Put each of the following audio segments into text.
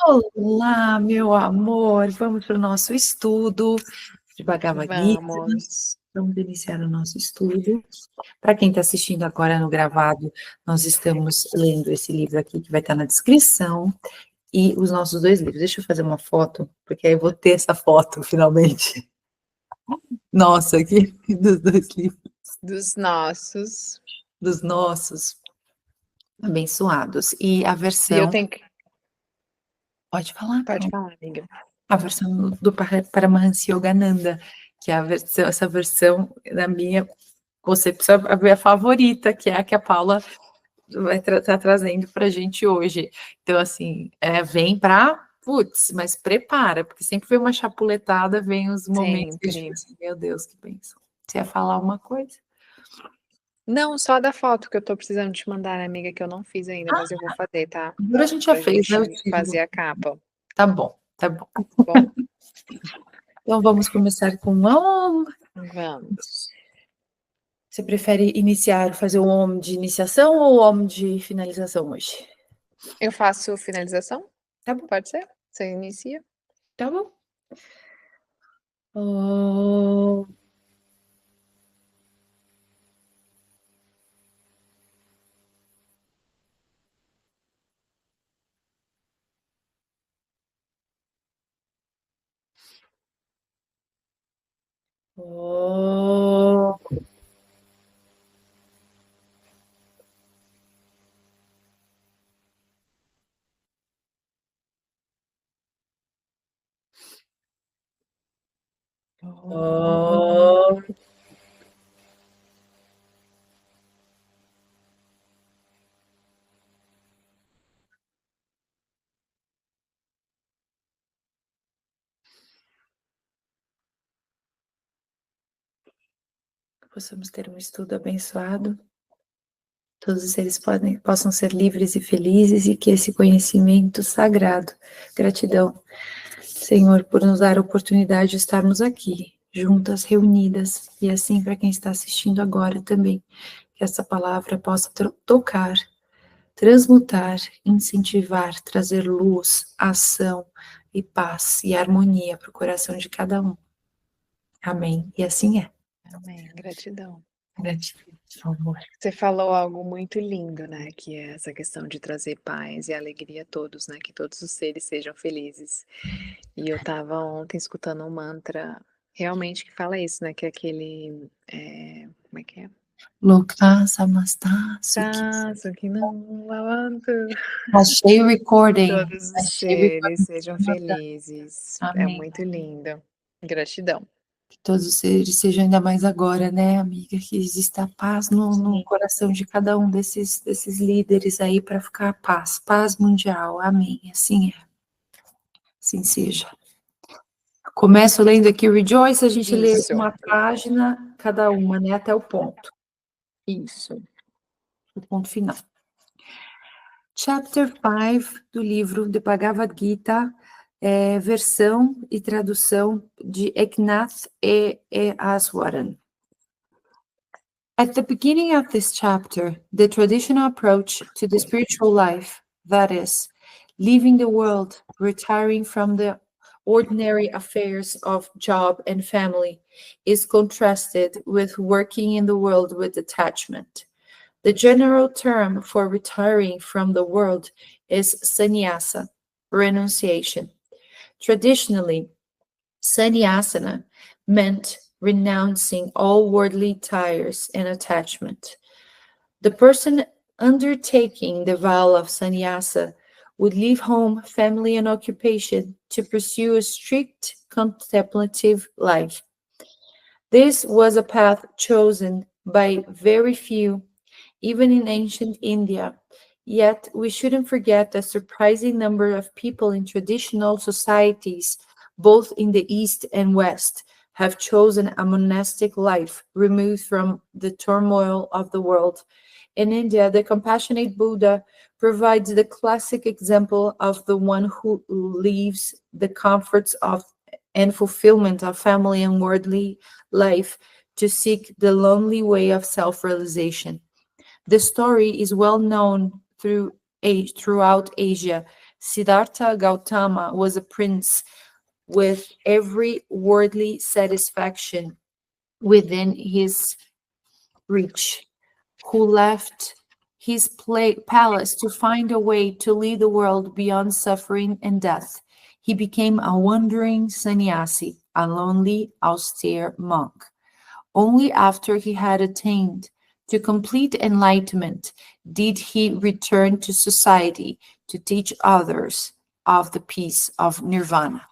Olá, meu amor, vamos para o nosso estudo de Bhagavad Gita. Vamos. Vamos iniciar o nosso estudo. Para quem está assistindo agora no gravado, nós estamos lendo esse livro aqui que vai estar na descrição e os nossos dois livros. Deixa eu fazer uma foto, porque aí eu vou ter essa foto finalmente. Nossa, aqui dos dois livros, Dos nossos. dos nossos abençoados. E a E eu versão. tenho que. Pode falar? Pode falar, amiga. A versão do Paramahansa Yogananda, que é a versão, essa versão, na minha concepção, a minha favorita, que é a que a Paula vai estar trazendo para a gente hoje. Então, assim, vem para, putz, mas prepara, porque sempre vem uma chapuletada, vem os momentos que a gente Sempre. pensa, meu Deus, que bênção. Você ia falar uma coisa? Não, só da foto que eu tô precisando te mandar, né, amiga, que eu não fiz ainda, mas eu vou fazer, tá? Agora a gente já Pra fez, né? gente fazer a capa. Tá bom, tá bom. Bom, Então, vamos começar com Om. vamos. Você prefere iniciar, fazer o Om de iniciação ou o Om de finalização hoje? Eu faço finalização? Tá bom, Pode ser? Você inicia? tá bom. Oh. Oh. Oh. Possamos ter um estudo abençoado. Todos os seres possam ser livres e felizes e que esse conhecimento sagrado. Gratidão, Senhor, por nos dar a oportunidade de estarmos aqui, juntas, reunidas, e assim para quem está assistindo agora também, que essa palavra possa tocar, transmutar, incentivar, trazer luz, ação e paz e harmonia para o coração de cada um. Amém. E assim é. Amém. Gratidão. Gratidão, amor. Você falou algo muito lindo, né, que é essa questão de trazer paz e alegria a todos, né, que todos os seres sejam felizes. E eu estava ontem escutando um mantra, realmente que fala isso, né, que é aquele, como é que é? Loka Samasta Suki. Tá, só que não levanto. Achei o recording. Todos os Achei o seres recording. sejam felizes. É Amém. muito lindo. Gratidão. Que todos os seres sejam ainda mais agora, né, amiga? Que exista paz no coração de cada um desses líderes aí para ficar paz. Paz mundial. Amém. Assim é. Assim seja. Começo lendo aqui o Rejoice, a gente lê Isso, uma página cada uma, né? Até o ponto isso. final. Chapter 5 do livro de Bhagavad Gita, versão e tradução de Eknath E. Aswaran. At the beginning of this chapter, the traditional approach to the spiritual life, that is, leaving the world, retiring from the ordinary affairs of job and family, is contrasted with working in the world with detachment. The general term for retiring from the world is sannyasa, renunciation. Traditionally, sannyasana meant renouncing all worldly ties and attachment. The person undertaking the vow of sannyasa would leave home, family, and occupation to pursue a strict contemplative life. This was a path chosen by very few, even in ancient India. Yet we shouldn't forget the surprising number of people in traditional societies, both in the East and West, have chosen a monastic life removed from the turmoil of the world. In India, the compassionate Buddha provides the classic example of the one who leaves the comforts of and fulfillment of family and worldly life to seek the lonely way of self-realization. The story is well known throughout Asia, Siddhartha Gautama was a prince with every worldly satisfaction within his reach, who left his palace to find a way to lead the world beyond suffering and death. He became a wandering sannyasi, a lonely, austere monk. Only after he had attained to complete enlightenment did he return to society to teach others of the peace of nirvana.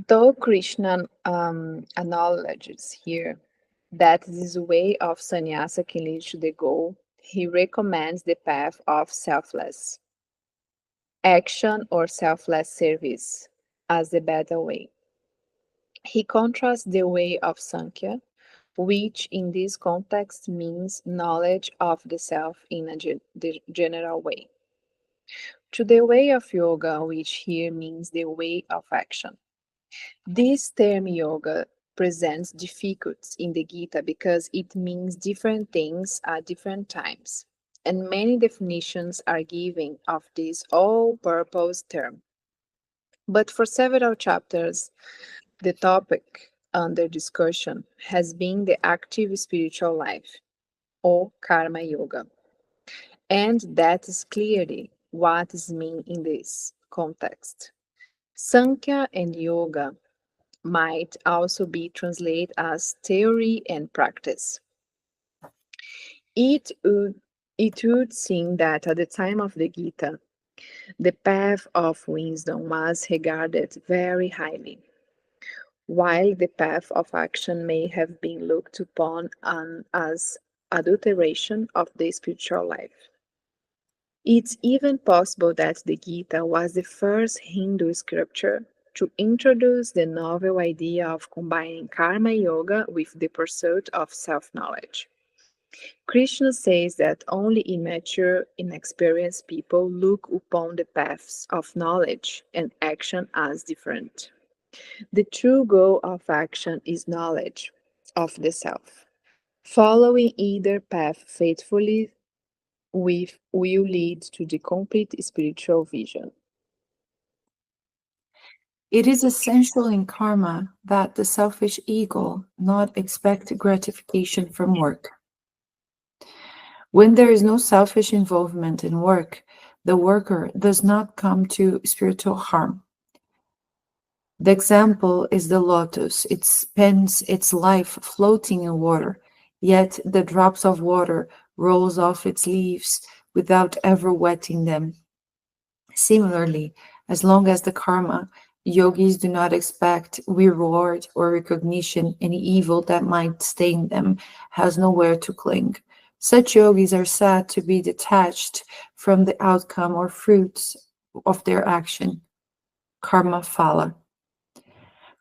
Though Krishna acknowledges here that this way of sannyasa can lead to the goal, he recommends the path of selfless action or selfless service as the better way. He contrasts the way of Sankhya, which in this context means knowledge of the self in a general way, to the way of yoga, which here means the way of action. This term yoga presents difficulties in the Gita because it means different things at different times, and many definitions are given of this all-purpose term. But for several chapters, the topic under discussion has been the active spiritual life, or karma yoga. And that is clearly what is meant in this context. Sankhya and yoga might also be translated as theory and practice. It would seem that at the time of the Gita, the path of wisdom was regarded very highly, while the path of action may have been looked upon as adulteration of the spiritual life. It's even possible that the Gita was the first Hindu scripture to introduce the novel idea of combining karma yoga with the pursuit of self-knowledge. Krishna says that only immature, inexperienced people look upon the paths of knowledge and action as different. The true goal of action is knowledge of the self. Following either path faithfully will lead to the complete spiritual vision. It is essential in karma that the selfish ego not expect gratification from work. When there is no selfish involvement in work, the worker does not come to spiritual harm. The example is the lotus. It spends its life floating in water, yet the drops of water rolls off its leaves without ever wetting them. Similarly, as long as the karma, yogis do not expect reward or recognition, any evil that might stain them has nowhere to cling. Such yogis are said to be detached from the outcome or fruits of their action, karma phala.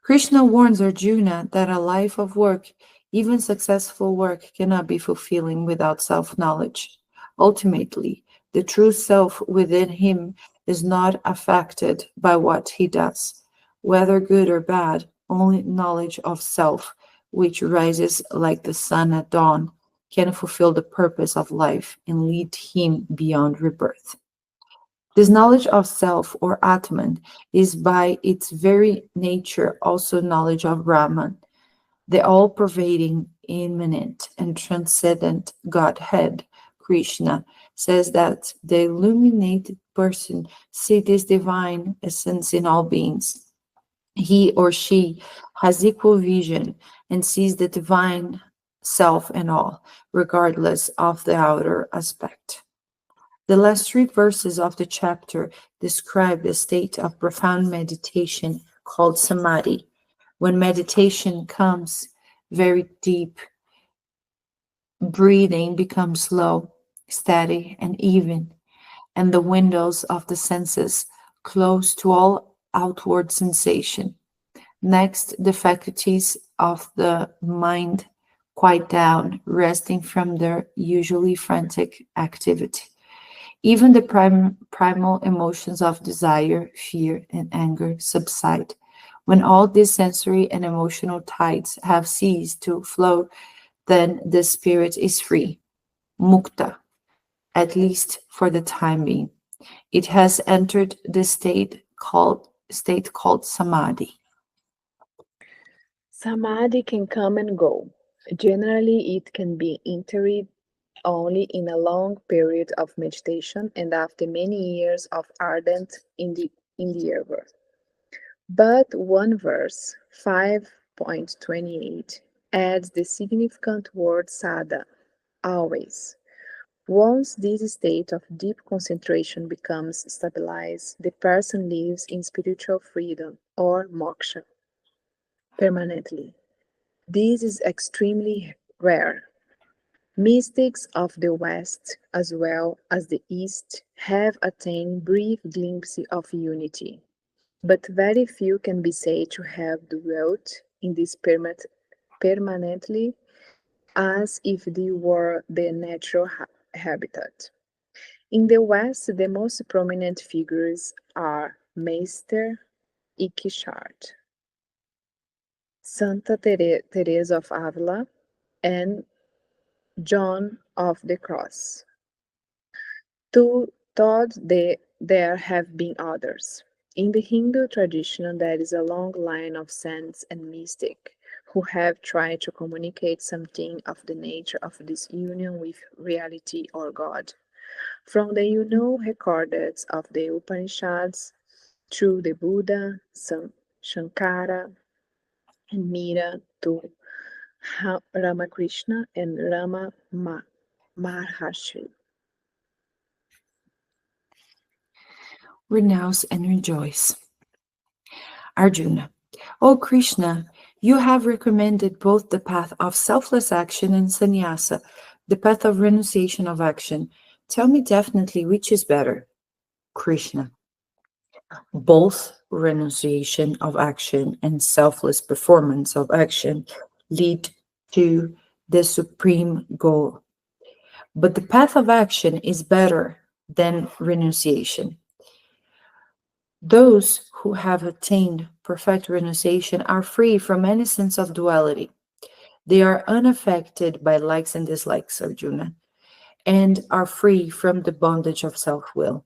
Krishna warns Arjuna that a life of work, even successful work, cannot be fulfilling without self-knowledge. Ultimately, the true self within him is not affected by what he does, whether good or bad. Only knowledge of self, which rises like the sun at dawn, can fulfill the purpose of life and lead him beyond rebirth. This knowledge of self, or Atman, is by its very nature also knowledge of Brahman, the all-pervading, immanent, and transcendent Godhead. Krishna says that the illuminated person sees this divine essence in all beings. He or she has equal vision and sees the divine self in all, regardless of the outer aspect. The last 3 verses of the chapter describe the state of profound meditation called samadhi. When meditation comes very deep, breathing becomes slow, steady, and even, and the windows of the senses close to all outward sensation. Next, the faculties of the mind quiet down, resting from their usually frantic activity. Even the primal emotions of desire, fear, and anger subside. When all these sensory and emotional tides have ceased to flow, then the spirit is free, mukta, at least for the time being. It has entered the state called samadhi. Samadhi can come and go. Generally, it can be entered only in a long period of meditation and after many years of ardent endeavor. But one verse, 5.28, adds the significant word sada, always. Once this state of deep concentration becomes stabilized, the person lives in spiritual freedom or moksha permanently. This is extremely rare. Mystics of the West, as well as the East, have attained brief glimpses of unity, but very few can be said to have dwelt in this permanently as if they were their natural habitat. In the West, the most prominent figures are Meister Eckhart, Santa Teresa of Avila, and John of the Cross. Thought there have been others. In the Hindu tradition, there is a long line of saints and mystics who have tried to communicate something of the nature of this union with reality or God. From the recorded of the Upanishads through the Buddha, Shankara, and Mira to Ramakrishna and Rama Maharshi. Renounce and rejoice. Arjuna. O Krishna, you have recommended both the path of selfless action and sannyasa, the path of renunciation of action. Tell me definitely which is better. Krishna. Both renunciation of action and selfless performance of action lead to the supreme goal. But the path of action is better than renunciation. Those who have attained perfect renunciation are free from any sense of duality. They are unaffected by likes and dislikes, Arjuna, and are free from the bondage of self will.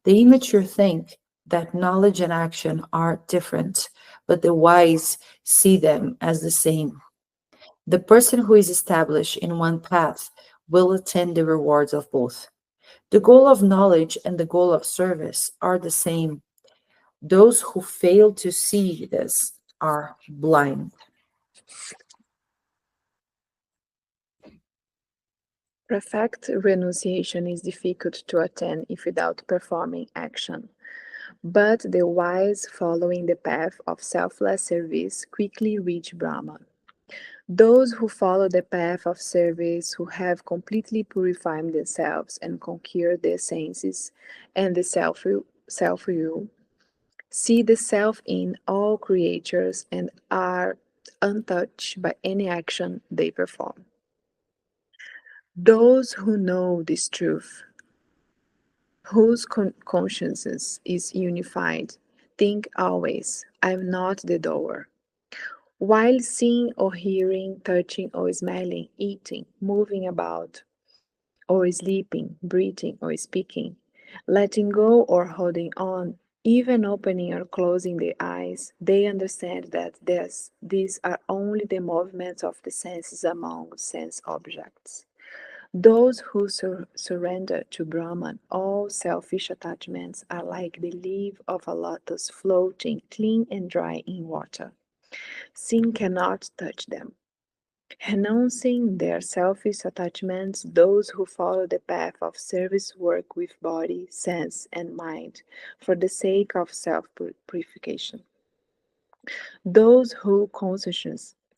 The immature think that knowledge and action are different, but the wise see them as the same. The person who is established in one path will attain the rewards of both. The goal of knowledge and the goal of service are the same. Those who fail to see this are blind. Perfect renunciation is difficult to attain if without performing action. But the wise, following the path of selfless service, quickly reach Brahman. Those who follow the path of service, who have completely purified themselves and conquered their senses and the self-will, see the self in all creatures and are untouched by any action they perform. Those who know this truth, whose conscience is unified, think always, I am not the doer. While seeing or hearing, touching or smelling, eating, moving about, or sleeping, breathing or speaking, letting go or holding on, even opening or closing their eyes, they understand that these are only the movements of the senses among sense objects. Those who surrender to Brahman, all selfish attachments are like the leaf of a lotus floating clean and dry in water. Sin cannot touch them. Renouncing their selfish attachments, those who follow the path of service work with body, sense, and mind for the sake of self purification. Those whose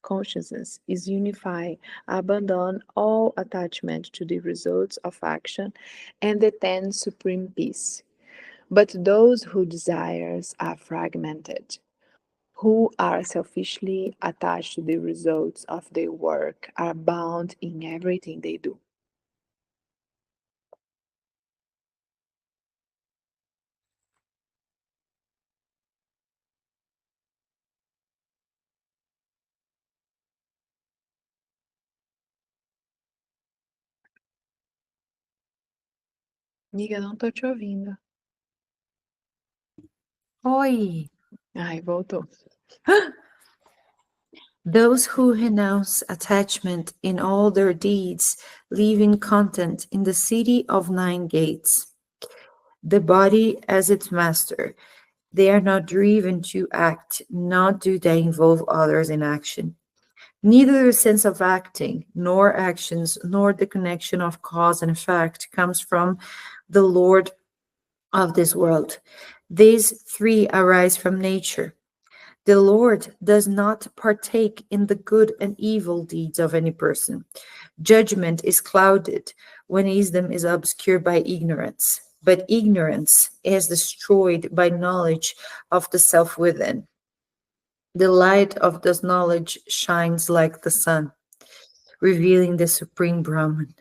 consciousness is unified abandon all attachment to the results of action and attain supreme peace. But those whose desires are fragmented, who are selfishly attached to the results of their work, are bound in everything they do. Amiga, não tô te ouvindo. Oi! Ai, voltou. Those who renounce attachment in all their deeds live in content in the city of 9 gates. The body as its master. They are not driven to act, nor do they involve others in action. Neither the sense of acting, nor actions, nor the connection of cause and effect comes from the Lord of this world. These three arise from nature. The Lord does not partake in the good and evil deeds of any person. Judgment is clouded when wisdom is obscured by ignorance, but ignorance is destroyed by knowledge of the self within. The light of this knowledge shines like the sun, revealing the supreme Brahman.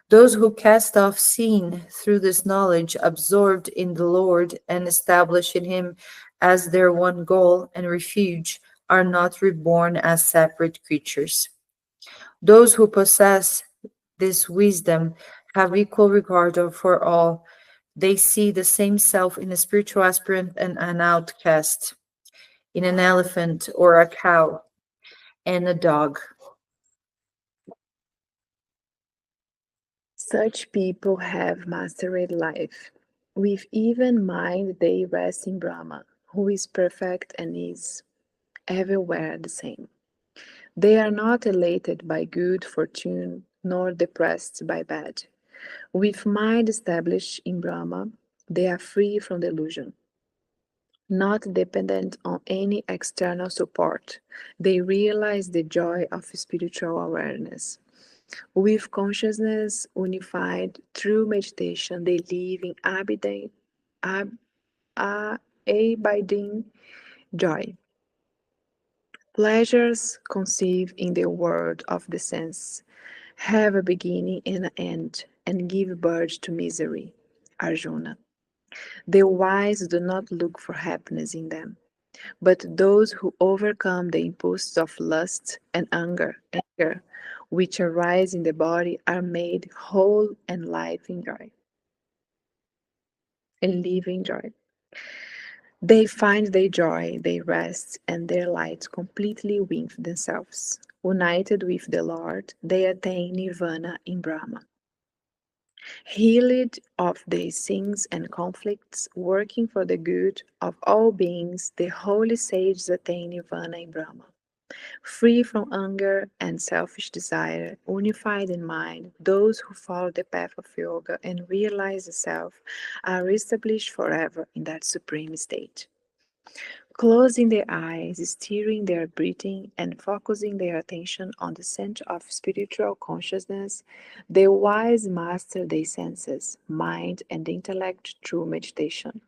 Those who cast off sin through this knowledge, absorbed in the Lord and established in Him as their one goal and refuge, are not reborn as separate creatures. Those who possess this wisdom have equal regard for all. They see the same self in a spiritual aspirant and an outcast, in an elephant or a cow and a dog. Such people have mastered life. With even mind, they rest in Brahma, who is perfect and is everywhere the same. They are not elated by good fortune, nor depressed by bad. With mind established in Brahma, they are free from delusion. Not dependent on any external support, they realize the joy of spiritual awareness. With consciousness unified through meditation, they live in abiding joy. Pleasures conceived in the world of the sense have a beginning and an end, and give birth to misery. Arjuna. The wise do not look for happiness in them, but those who overcome the impulses of lust and anger, which arise in the body, are made whole and live in joy. They find their joy, their rest, and their light completely with themselves. United with the Lord, they attain nirvana in Brahma. Healed of their sins and conflicts, working for the good of all beings, the holy sages attain nirvana in Brahma. Free from anger and selfish desire, unified in mind, those who follow the path of yoga and realize the self are established forever in that supreme state. Closing their eyes, steering their breathing, and focusing their attention on the center of spiritual consciousness, the wise master their senses, mind, and intellect through meditation.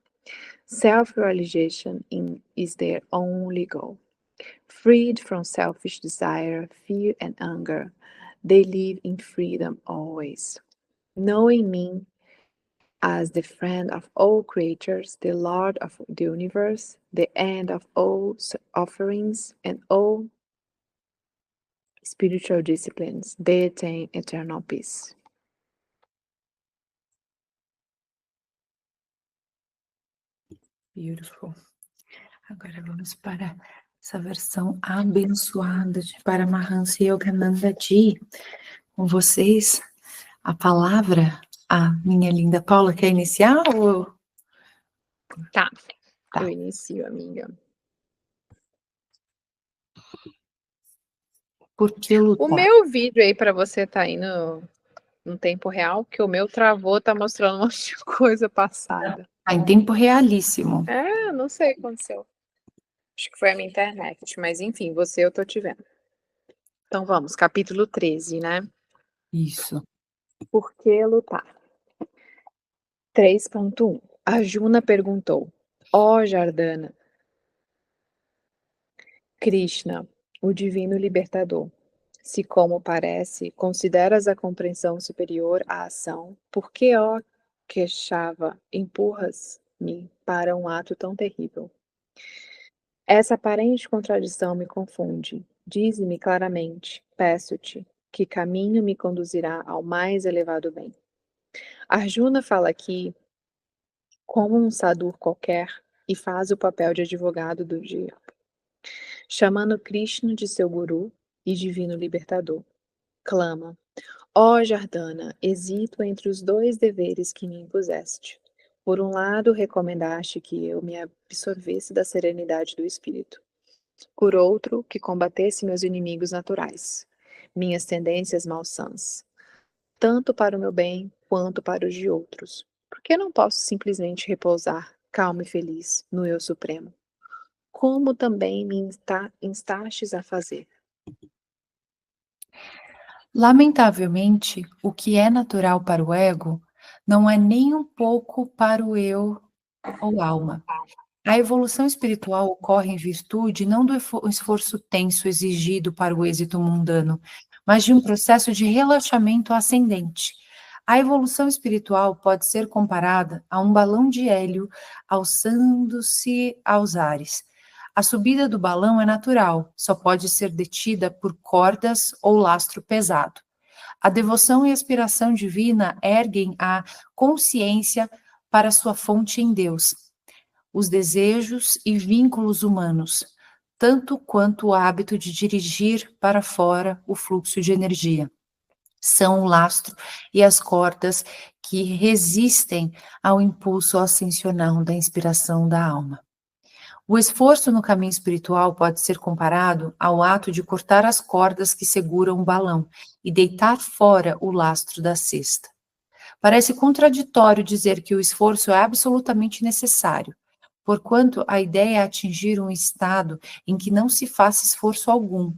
Self-realization is their only goal. Freed from selfish desire, fear, and anger, they live in freedom always. Knowing me as the friend of all creatures, the Lord of the universe, the end of all offerings, and all spiritual disciplines, they attain eternal peace. Beautiful. Agora vamos para essa versão abençoada de Paramahansa Yogananda Ji. Com vocês, a palavra, a minha linda Paula, quer iniciar ou... Tá, Tá. eu inicio, amiga. Por que lutar? O meu vídeo aí para você tá aí no tempo real, que o meu travou, tá mostrando um monte de coisa passada. Tá em tempo realíssimo. É, não sei o que aconteceu. Acho que foi a minha internet, mas enfim, você eu tô te vendo. Então vamos, capítulo 13, né? Isso. Por que lutar? 3.1 Arjuna perguntou: Ó Jardana, Krishna, o divino libertador, se como parece, consideras a compreensão superior à ação, por que, ó Keshava, empurras-me para um ato tão terrível? Essa aparente contradição me confunde. Dize-me claramente, peço-te, que caminho me conduzirá ao mais elevado bem. Arjuna fala aqui como um sadhu qualquer e faz o papel de advogado do dia, chamando Krishna de seu guru e divino libertador. Clama: ó Jardana, hesito entre os dois deveres que me impuseste. Por um lado, recomendaste que eu me absorvesse da serenidade do espírito. Por outro, que combatesse meus inimigos naturais, minhas tendências malsãs, tanto para o meu bem quanto para os de outros. Por que não posso simplesmente repousar, calmo e feliz, no Eu Supremo? Como também me instastes a fazer. Lamentavelmente, o que é natural para o ego não é nem um pouco para o eu ou alma. A evolução espiritual ocorre em virtude não do esforço tenso exigido para o êxito mundano, mas de um processo de relaxamento ascendente. A evolução espiritual pode ser comparada a um balão de hélio alçando-se aos ares. A subida do balão é natural, só pode ser detida por cordas ou lastro pesado. A devoção e a aspiração divina erguem a consciência para sua fonte em Deus, os desejos e vínculos humanos, tanto quanto o hábito de dirigir para fora o fluxo de energia. São o lastro e as cordas que resistem ao impulso ascensional da inspiração da alma. O esforço no caminho espiritual pode ser comparado ao ato de cortar as cordas que seguram o balão e deitar fora o lastro da cesta. Parece contraditório dizer que o esforço é absolutamente necessário, porquanto a ideia é atingir um estado em que não se faça esforço algum.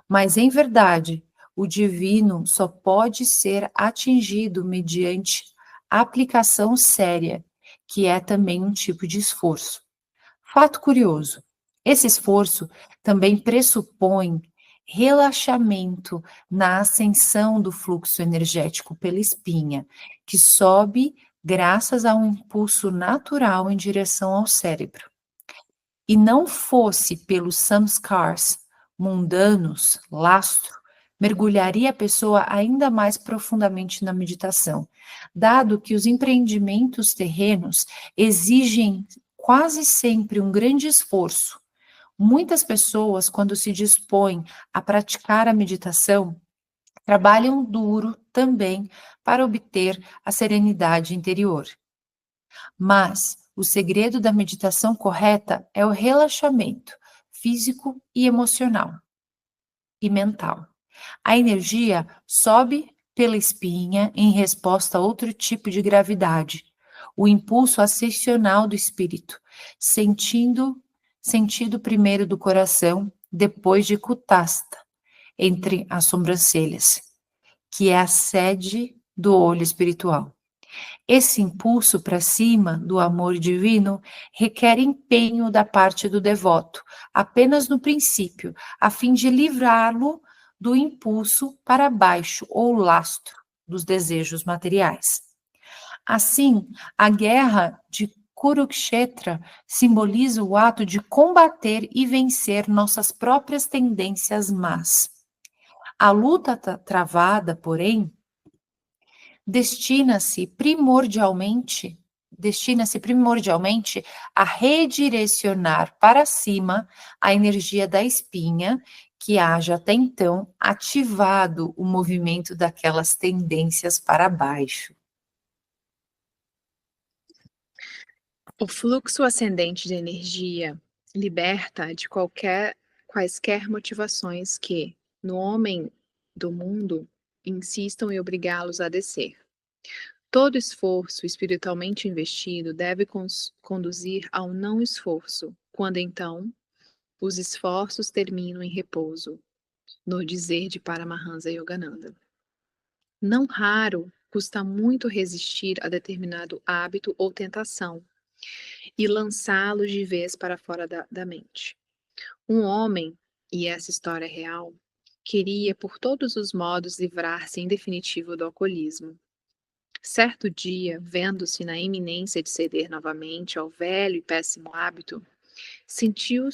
Mas, em verdade, o divino só pode ser atingido mediante aplicação séria, que é também um tipo de esforço. Fato curioso, esse esforço também pressupõe relaxamento na ascensão do fluxo energético pela espinha, que sobe graças a um impulso natural em direção ao cérebro. E não fosse pelos samskars mundanos, lastro, mergulharia a pessoa ainda mais profundamente na meditação, dado que os empreendimentos terrenos exigem quase sempre um grande esforço. Muitas pessoas, quando se dispõem a praticar a meditação, trabalham duro também para obter a serenidade interior. Mas o segredo da meditação correta é o relaxamento físico e emocional e mental. A energia sobe pela espinha em resposta a outro tipo de gravidade, o impulso ascensional do espírito, sentido primeiro do coração, depois de Kutastha, entre as sobrancelhas, que é a sede do olho espiritual. Esse impulso para cima do amor divino requer empenho da parte do devoto, apenas no princípio, a fim de livrá-lo do impulso para baixo ou lastro dos desejos materiais. Assim, a guerra de Kurukshetra simboliza o ato de combater e vencer nossas próprias tendências más. A luta travada, porém, destina-se primordialmente a redirecionar para cima a energia da espinha que haja até então ativado o movimento daquelas tendências para baixo. O fluxo ascendente de energia liberta de quaisquer motivações que, no homem do mundo, insistam em obrigá-los a descer. Todo esforço espiritualmente investido deve conduzir ao não esforço, quando então os esforços terminam em repouso, no dizer de Paramahansa Yogananda. Não raro custa muito resistir a determinado hábito ou tentação e lançá-los de vez para fora da mente. Um homem, e essa história é real, queria por todos os modos livrar-se em definitivo do alcoolismo. Certo dia, vendo-se na iminência de ceder novamente ao velho e péssimo hábito, sentiu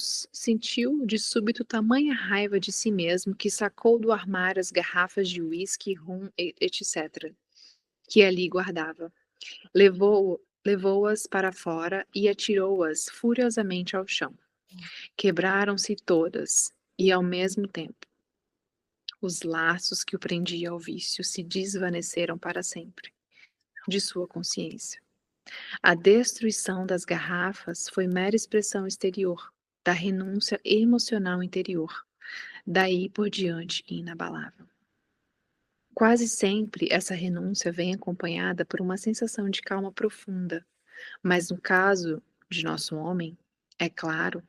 de súbito tamanha raiva de si mesmo que sacou do armário as garrafas de uísque, rum, etc. que ali guardava. Levou-as para fora e atirou-as furiosamente ao chão. Quebraram-se todas, e ao mesmo tempo, os laços que o prendiam ao vício se desvaneceram para sempre de sua consciência. A destruição das garrafas foi mera expressão exterior da renúncia emocional interior, daí por diante inabalável. Quase sempre essa renúncia vem acompanhada por uma sensação de calma profunda, mas no caso de nosso homem, é claro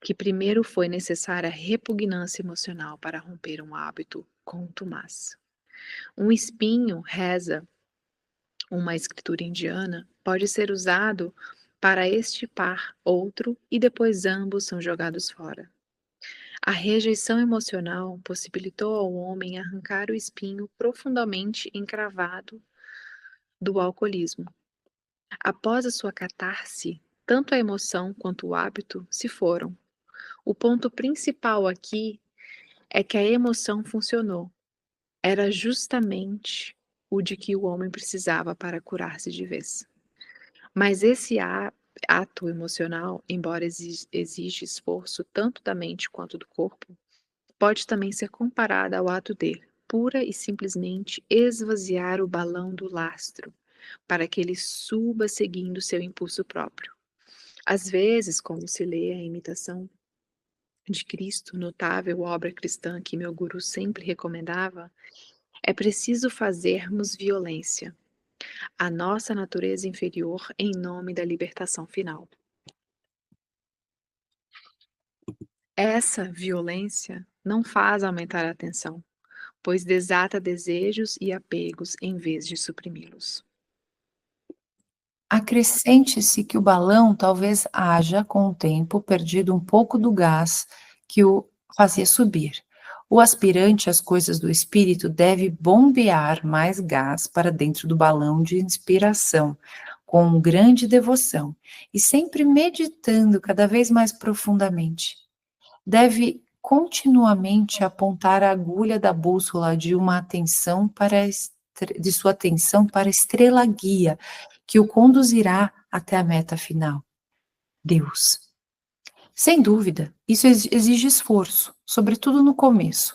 que primeiro foi necessária a repugnância emocional para romper um hábito contumaz. Um espinho, reza uma escritura indiana, pode ser usado para extirpar outro e depois ambos são jogados fora. A rejeição emocional possibilitou ao homem arrancar o espinho profundamente encravado do alcoolismo. Após a sua catarse, tanto a emoção quanto o hábito se foram. O ponto principal aqui é que a emoção funcionou. Era justamente o de que o homem precisava para curar-se de vez. Mas esse ato emocional, embora exija esforço tanto da mente quanto do corpo, pode também ser comparado ao ato de, pura e simplesmente, esvaziar o balão do lastro, para que ele suba seguindo seu impulso próprio. Às vezes, como se lê a imitação de Cristo, notável obra cristã que meu guru sempre recomendava, é preciso fazermos violência à nossa natureza inferior em nome da libertação final. Essa violência não faz aumentar a tensão, pois desata desejos e apegos em vez de suprimi-los. Acrescente-se que o balão talvez haja, com o tempo, perdido um pouco do gás que o fazia subir. O aspirante às coisas do espírito deve bombear mais gás para dentro do balão de inspiração, com grande devoção, e sempre meditando cada vez mais profundamente. Deve continuamente apontar a agulha da bússola de sua atenção para a estrela guia que o conduzirá até a meta final, Deus. Sem dúvida, isso exige esforço, sobretudo no começo.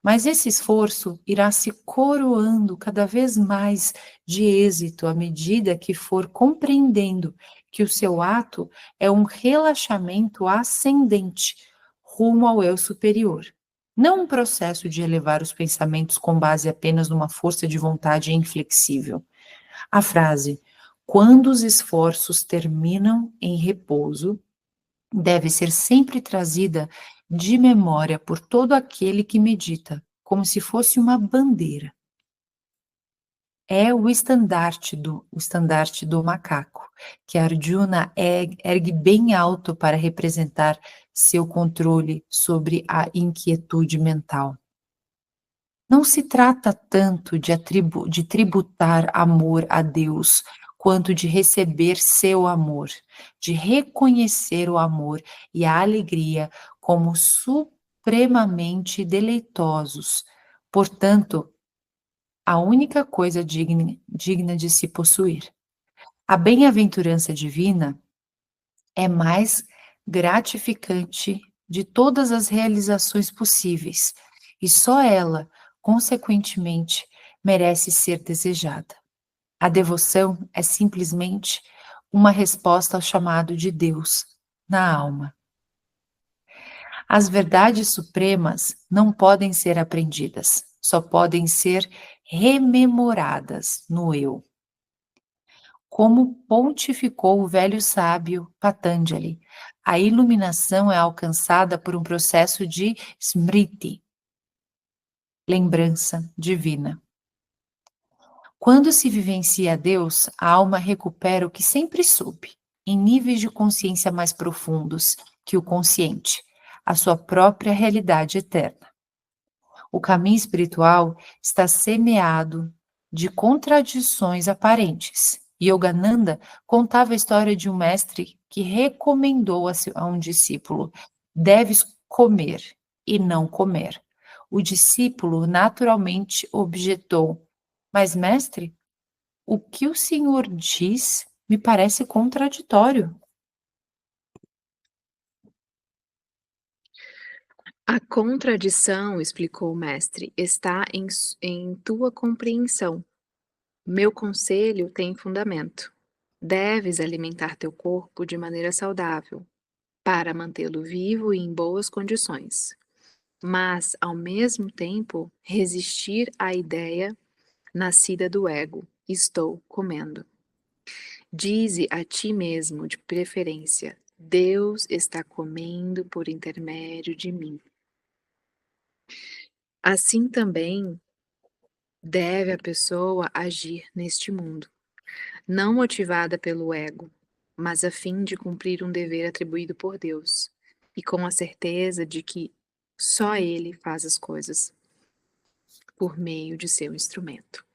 Mas esse esforço irá se coroando cada vez mais de êxito à medida que for compreendendo que o seu ato é um relaxamento ascendente rumo ao eu superior. Não um processo de elevar os pensamentos com base apenas numa força de vontade inflexível. A frase, quando os esforços terminam em repouso, deve ser sempre trazida de memória por todo aquele que medita, como se fosse uma bandeira. É o estandarte do macaco, que Arjuna ergue bem alto para representar seu controle sobre a inquietude mental. Não se trata tanto de tributar amor a Deus, quanto de receber seu amor, de reconhecer o amor e a alegria como supremamente deleitosos. Portanto, a única coisa digna de se possuir. A bem-aventurança divina é mais gratificante de todas as realizações possíveis, e só ela, consequentemente, merece ser desejada. A devoção é simplesmente uma resposta ao chamado de Deus na alma. As verdades supremas não podem ser aprendidas, só podem ser rememoradas no eu. Como pontificou o velho sábio Patanjali, a iluminação é alcançada por um processo de smriti, lembrança divina. Quando se vivencia Deus, a alma recupera o que sempre soube, em níveis de consciência mais profundos que o consciente, a sua própria realidade eterna. O caminho espiritual está semeado de contradições aparentes. Yogananda contava a história de um mestre que recomendou a um discípulo: deves comer e não comer. O discípulo naturalmente objetou: Mas, mestre, o que o senhor diz me parece contraditório. A contradição, explicou o mestre, está em tua compreensão. Meu conselho tem fundamento. Deves alimentar teu corpo de maneira saudável, para mantê-lo vivo e em boas condições. Mas, ao mesmo tempo, resistir à ideia nascida do ego: estou comendo. Dize a ti mesmo, de preferência: Deus está comendo por intermédio de mim. Assim também deve a pessoa agir neste mundo, não motivada pelo ego, mas a fim de cumprir um dever atribuído por Deus, e com a certeza de que só Ele faz as coisas por meio de seu instrumento.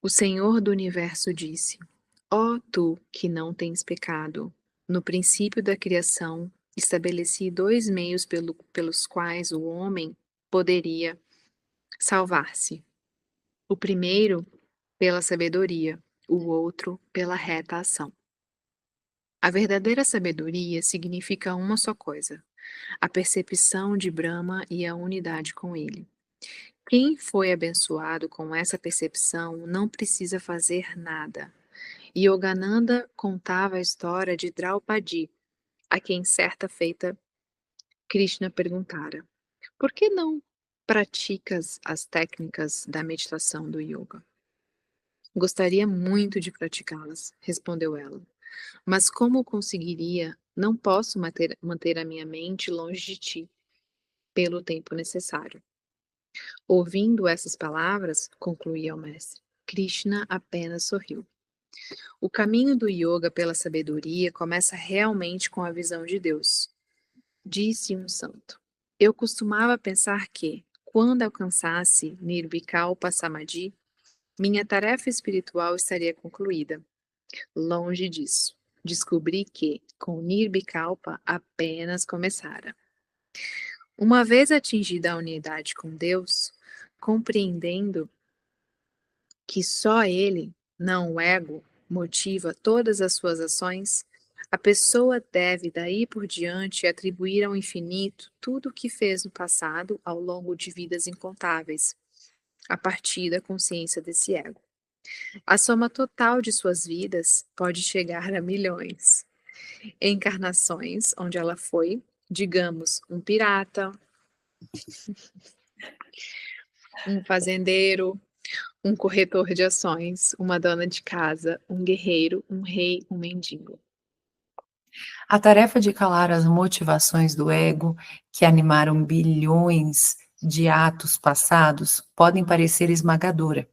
O Senhor do Universo disse: Ó tu que não tens pecado, no princípio da criação estabeleci dois meios pelos quais o homem poderia salvar-se. O primeiro, pela sabedoria, o outro, pela reta ação. A verdadeira sabedoria significa uma só coisa: a percepção de Brahma e a unidade com ele. Quem foi abençoado com essa percepção não precisa fazer nada. Yogananda contava a história de Draupadi, a quem certa feita Krishna perguntara: Por que não praticas as técnicas da meditação do yoga? Gostaria muito de praticá-las, respondeu ela. Mas como conseguiria? Não posso manter a minha mente longe de ti pelo tempo necessário. Ouvindo essas palavras, concluía o mestre, Krishna apenas sorriu. O caminho do yoga pela sabedoria começa realmente com a visão de Deus. Disse um santo: Eu costumava pensar que, quando alcançasse Nirvikalpa Samadhi, minha tarefa espiritual estaria concluída. Longe disso. Descobri que, com Nirvikalpa, apenas começara. Uma vez atingida a unidade com Deus, compreendendo que só Ele, não o ego, motiva todas as suas ações, a pessoa deve daí por diante atribuir ao infinito tudo o que fez no passado ao longo de vidas incontáveis, a partir da consciência desse ego. A soma total de suas vidas pode chegar a milhões. Encarnações onde ela foi, digamos, um pirata, um fazendeiro, um corretor de ações, uma dona de casa, um guerreiro, um rei, um mendigo. A tarefa de calar as motivações do ego, que animaram bilhões de atos passados, podem parecer esmagadora,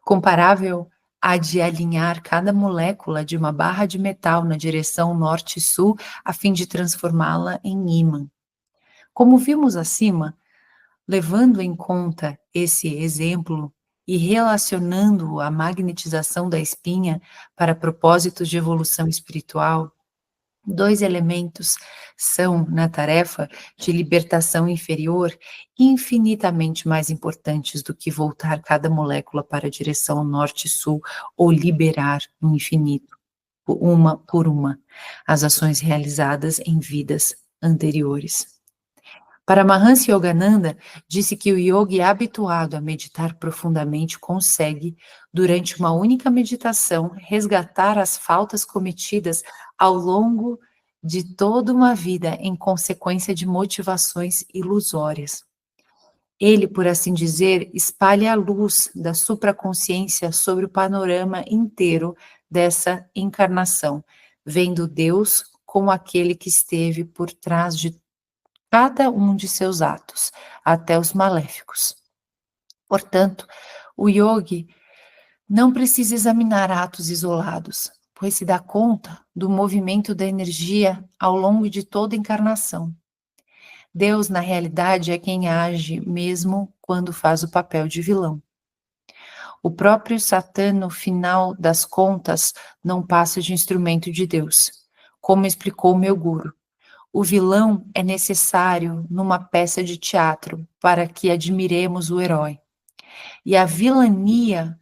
comparável à de alinhar cada molécula de uma barra de metal na direção norte-sul a fim de transformá-la em ímã. Como vimos acima, levando em conta esse exemplo e relacionando a magnetização da espinha para propósitos de evolução espiritual, dois elementos são, na tarefa de libertação inferior, infinitamente mais importantes do que voltar cada molécula para a direção norte-sul ou liberar no infinito, uma por uma, as ações realizadas em vidas anteriores. Paramahansa Yogananda disse que o yogi habituado a meditar profundamente consegue, durante uma única meditação, resgatar as faltas cometidas ao longo de toda uma vida em consequência de motivações ilusórias. Ele, por assim dizer, espalha a luz da supraconsciência sobre o panorama inteiro dessa encarnação, vendo Deus como aquele que esteve por trás de cada um de seus atos, até os maléficos. Portanto, o yogi não precisa examinar atos isolados, pois se dá conta do movimento da energia ao longo de toda a encarnação. Deus, na realidade, é quem age mesmo quando faz o papel de vilão. O próprio Satã, no final das contas, não passa de instrumento de Deus, como explicou meu guru. O vilão é necessário numa peça de teatro para que admiremos o herói. E a vilania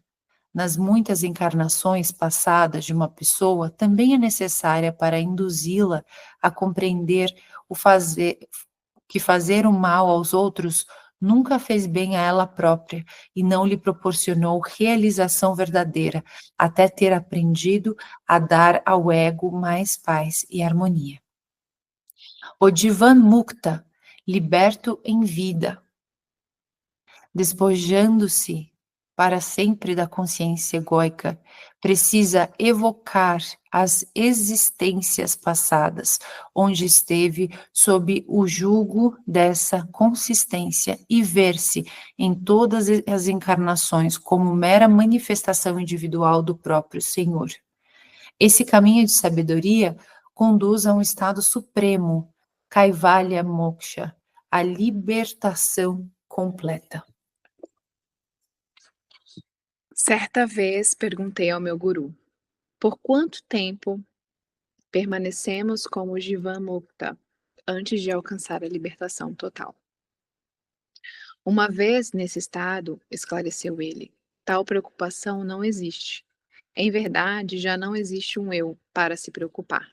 nas muitas encarnações passadas de uma pessoa também é necessária para induzi-la a compreender que fazer o mal aos outros nunca fez bem a ela própria e não lhe proporcionou realização verdadeira, até ter aprendido a dar ao ego mais paz e harmonia. O Jivan Mukta, liberto em vida, despojando-se para sempre da consciência egóica, precisa evocar as existências passadas, onde esteve sob o jugo dessa consistência e ver-se em todas as encarnações como mera manifestação individual do próprio Senhor. Esse caminho de sabedoria conduz a um estado supremo, Kaivalya Moksha, a libertação completa. Certa vez perguntei ao meu guru, por quanto tempo permanecemos como Jivan Mukta antes de alcançar a libertação total? Uma vez nesse estado, esclareceu ele, tal preocupação não existe. Em verdade, já não existe um eu para se preocupar.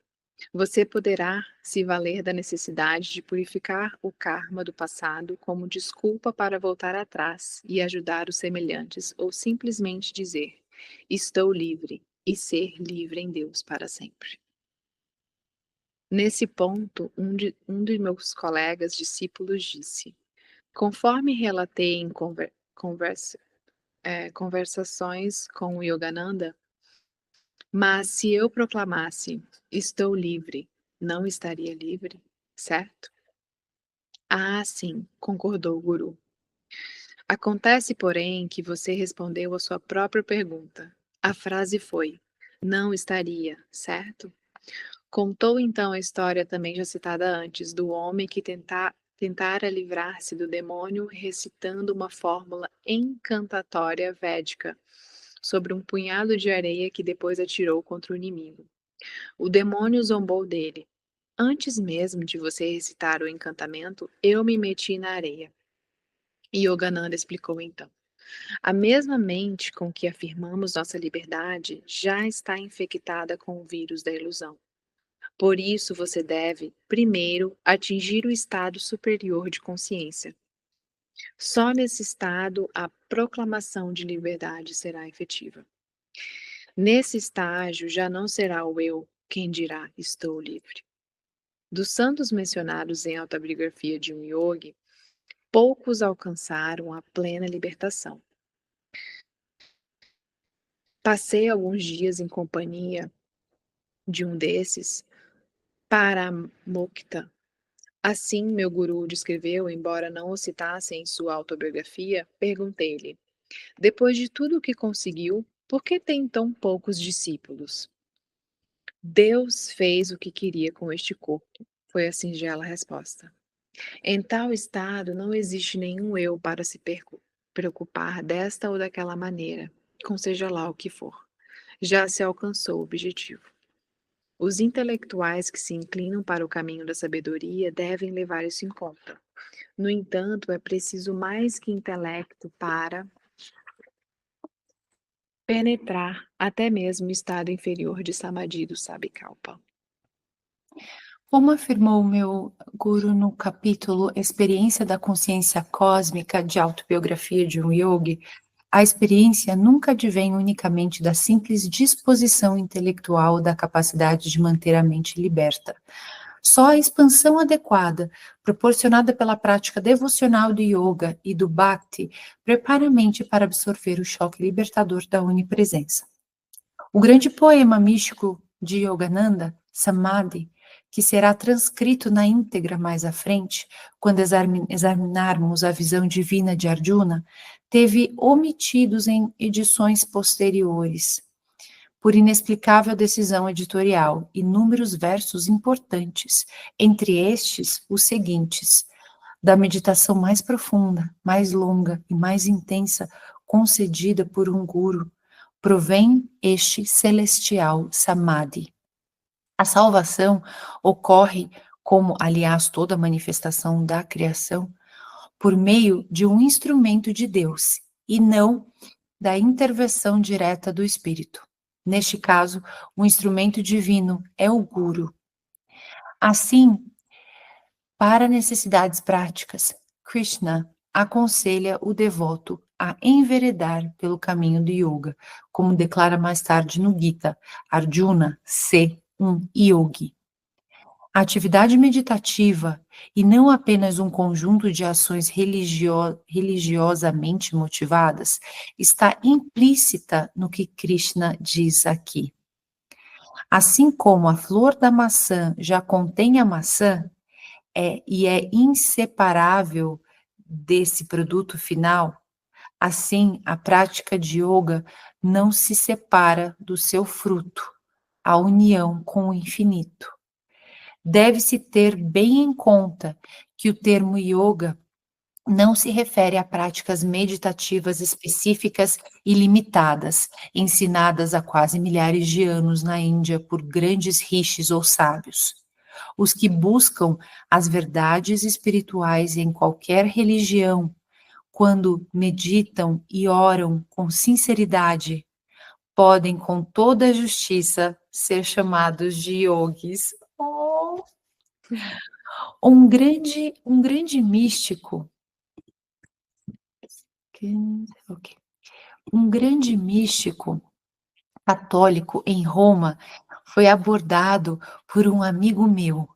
Você poderá se valer da necessidade de purificar o karma do passado como desculpa para voltar atrás e ajudar os semelhantes, ou simplesmente dizer: estou livre, e ser livre em Deus para sempre. Nesse ponto, um de meus colegas discípulos disse: conforme relatei em conversações com o Yogananda, mas se eu proclamasse estou livre, não estaria livre, certo? Ah, sim, concordou o guru. Acontece, porém, que você respondeu a sua própria pergunta. A frase foi: não estaria, certo? Contou então a história também já citada antes, do homem que tentara livrar-se do demônio recitando uma fórmula encantatória védica sobre um punhado de areia que depois atirou contra o inimigo. O demônio zombou dele. Antes mesmo de você recitar o encantamento, eu me meti na areia. Yogananda explicou então. A mesma mente com que afirmamos nossa liberdade já está infectada com o vírus da ilusão. Por isso você deve, primeiro, atingir o estado superior de consciência. Só nesse estado a proclamação de liberdade será efetiva. Nesse estágio já não será o eu quem dirá estou livre. Dos santos mencionados em Autobiografia de um Yogi, poucos alcançaram a plena libertação. Passei alguns dias em companhia de um desses, Paramokta. Assim, meu guru descreveu, embora não o citasse em sua autobiografia, perguntei-lhe: depois de tudo o que conseguiu, por que tem tão poucos discípulos? Deus fez o que queria com este corpo, foi a singela resposta. Em tal estado, não existe nenhum eu para se preocupar desta ou daquela maneira, com seja lá o que for. Já se alcançou o objetivo. Os intelectuais que se inclinam para o caminho da sabedoria devem levar isso em conta. No entanto, é preciso mais que intelecto para penetrar até mesmo o estado inferior de Samadhi do Sabikalpa. Como afirmou o meu guru no capítulo Experiência da Consciência Cósmica de Autobiografia de um Yogi, a experiência nunca advém unicamente da simples disposição intelectual da capacidade de manter a mente liberta. Só a expansão adequada, proporcionada pela prática devocional do yoga e do bhakti, prepara a mente para absorver o choque libertador da onipresença. O grande poema místico de Yogananda, Samadhi, que será transcrito na íntegra mais à frente, quando examinarmos a visão divina de Arjuna, teve omitidos em edições posteriores, por inexplicável decisão editorial, inúmeros versos importantes, entre estes os seguintes: da meditação mais profunda, mais longa e mais intensa concedida por um guru, provém este celestial Samadhi. A salvação ocorre, como aliás toda manifestação da criação, por meio de um instrumento de Deus, e não da intervenção direta do espírito. Neste caso, o instrumento divino é o guru. Assim, para necessidades práticas, Krishna aconselha o devoto a enveredar pelo caminho do yoga, como declara mais tarde no Gita, Arjuna, um yogi. A atividade meditativa, e não apenas um conjunto de ações religiosamente motivadas, está implícita no que Krishna diz aqui. Assim como a flor da maçã já contém a maçã, e é inseparável desse produto final, assim a prática de yoga não se separa do seu fruto, a união com o infinito. Deve-se ter bem em conta que o termo yoga não se refere a práticas meditativas específicas e limitadas, ensinadas há quase milhares de anos na Índia por grandes rishis ou sábios. Os que buscam as verdades espirituais em qualquer religião, quando meditam e oram com sinceridade, podem com toda a justiça ser chamados de yogis. Oh! Um grande místico, um grande místico católico em Roma foi abordado por um amigo meu,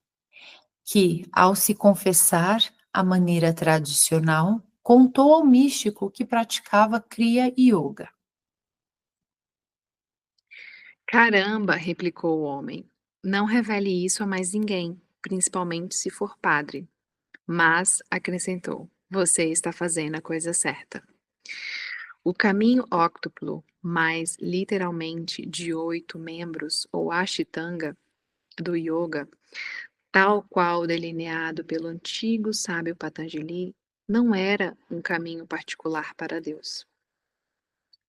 que, ao se confessar à maneira tradicional, contou ao místico que praticava Kriya Yoga. Caramba, replicou o homem. Não revele isso a mais ninguém, principalmente se for padre. Mas, acrescentou, você está fazendo a coisa certa. O caminho óctuplo, mais literalmente de 8 membros, ou Ashtanga, do yoga, tal qual delineado pelo antigo sábio Patanjali, não era um caminho particular para Deus.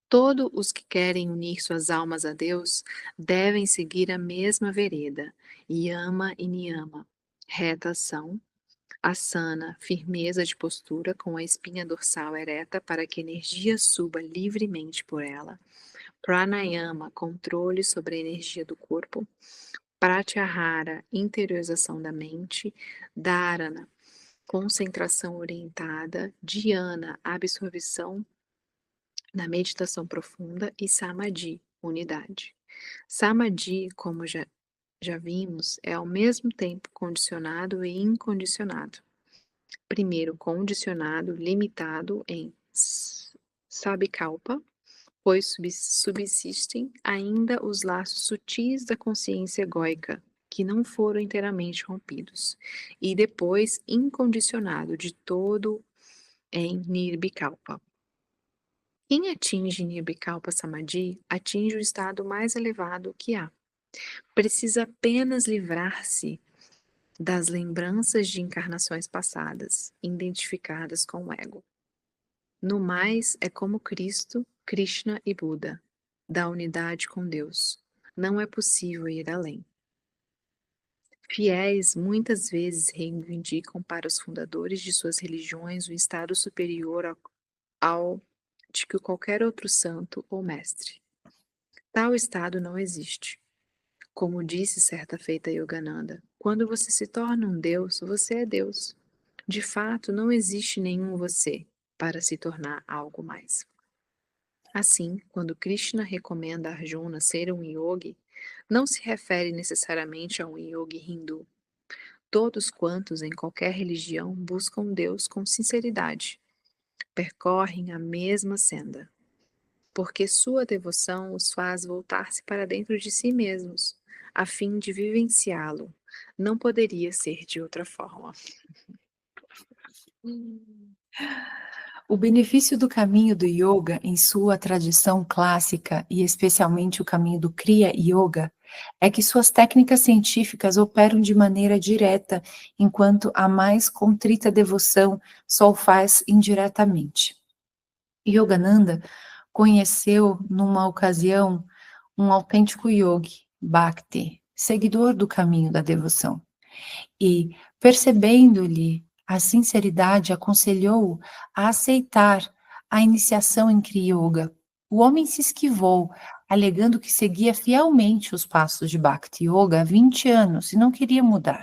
Todos os que querem unir suas almas a Deus devem seguir a mesma vereda, yama e niyama, reta ação, asana, firmeza de postura com a espinha dorsal ereta para que a energia suba livremente por ela, pranayama, controle sobre a energia do corpo, pratyahara, interiorização da mente, dharana, concentração orientada, dhyana, absorção na meditação profunda e samadhi, unidade. Samadhi, como já vimos, é ao mesmo tempo condicionado e incondicionado. Primeiro, condicionado, limitado em sabikalpa, pois subsistem ainda os laços sutis da consciência egóica, que não foram inteiramente rompidos. E depois, incondicionado de todo em nirvikalpa. Quem atinge Nirvikalpa Samadhi atinge o estado mais elevado que há. Precisa apenas livrar-se das lembranças de encarnações passadas, identificadas com o ego. No mais, é como Cristo, Krishna e Buda, da unidade com Deus. Não é possível ir além. Fiéis muitas vezes reivindicam para os fundadores de suas religiões um estado superior ao de que qualquer outro santo ou mestre. Tal estado não existe. Como disse certa feita Yogananda, quando você se torna um Deus, você é Deus. De fato, não existe nenhum você para se tornar algo mais. Assim, quando Krishna recomenda a Arjuna ser um yogi, não se refere necessariamente a um yogi hindu. Todos quantos em qualquer religião buscam Deus com sinceridade, percorrem a mesma senda, porque sua devoção os faz voltar-se para dentro de si mesmos, a fim de vivenciá-lo. Não poderia ser de outra forma. O benefício do caminho do yoga em sua tradição clássica, e especialmente o caminho do Kriya Yoga, é que suas técnicas científicas operam de maneira direta, enquanto a mais contrita devoção só o faz indiretamente. Yogananda conheceu, numa ocasião, um autêntico yogi, Bhakti, seguidor do caminho da devoção, e, percebendo-lhe a sinceridade, aconselhou-o a aceitar a iniciação em Kriya Yoga. O homem se esquivou, alegando que seguia fielmente os passos de Bhakti Yoga há 20 anos e não queria mudar,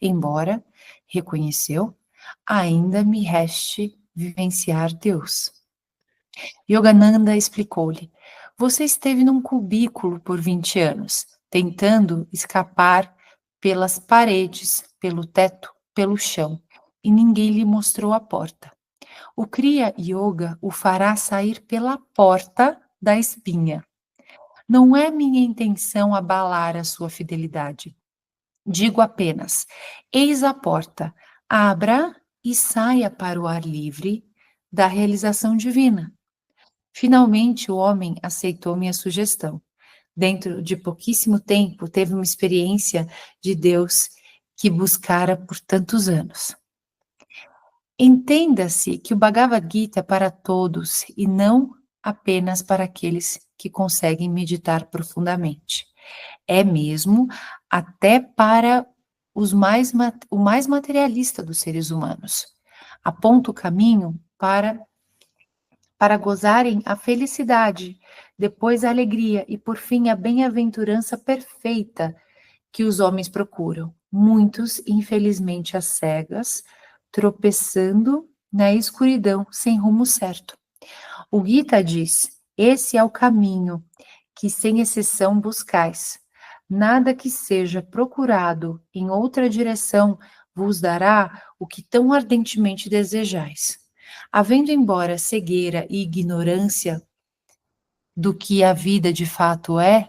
embora, reconheceu, ainda me reste vivenciar Deus. Yogananda explicou-lhe: você esteve num cubículo por 20 anos, tentando escapar pelas paredes, pelo teto, pelo chão, e ninguém lhe mostrou a porta. O Kriya Yoga o fará sair pela porta da espinha. Não é minha intenção abalar a sua fidelidade. Digo apenas: eis a porta, abra e saia para o ar livre da realização divina. Finalmente, o homem aceitou minha sugestão. Dentro de pouquíssimo tempo, teve uma experiência de Deus que buscara por tantos anos. Entenda-se que o Bhagavad Gita é para todos e não apenas para aqueles que conseguem meditar profundamente. É mesmo até para o mais materialista dos seres humanos. Aponta o caminho para gozarem a felicidade, depois a alegria e, por fim, a bem-aventurança perfeita que os homens procuram. Muitos, infelizmente, às cegas, tropeçando na escuridão, sem rumo certo. O Gita diz: esse é o caminho que, sem exceção, buscais. Nada que seja procurado em outra direção vos dará o que tão ardentemente desejais. Havendo embora cegueira e ignorância do que a vida de fato é,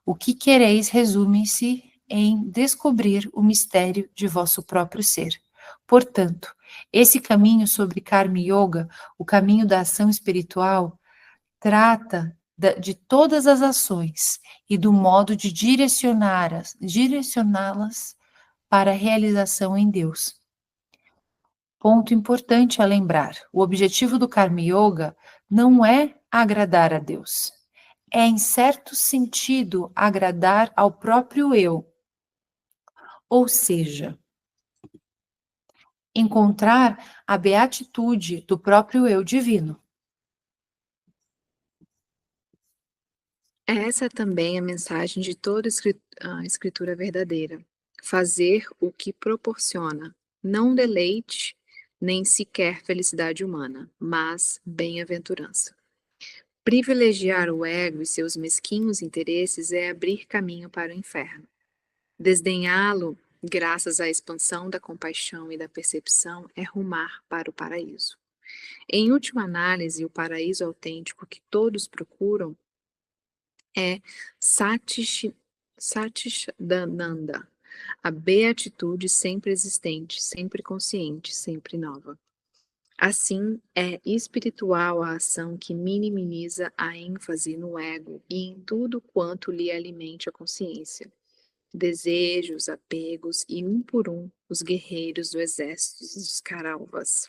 o que quereis resume-se em descobrir o mistério de vosso próprio ser. Portanto, esse caminho sobre Karma Yoga, o caminho da ação espiritual, trata de todas as ações e do modo de direcioná-las para a realização em Deus. Ponto importante a lembrar: o objetivo do Karma Yoga não é agradar a Deus. É, em certo sentido, agradar ao próprio eu. Ou seja, encontrar a beatitude do próprio eu divino. Essa é também a mensagem de toda a escritura verdadeira. Fazer o que proporciona, não deleite, nem sequer felicidade humana, mas bem-aventurança. Privilegiar o ego e seus mesquinhos interesses é abrir caminho para o inferno. Desdenhá-lo, graças à expansão da compaixão e da percepção, é rumar para o paraíso. Em última análise, o paraíso autêntico que todos procuram é Satchidananda, a beatitude sempre existente, sempre consciente, sempre nova. Assim, é espiritual a ação que minimiza a ênfase no ego e em tudo quanto lhe alimente a consciência. Desejos, apegos e, um por um, os guerreiros do exército dos Kauravas.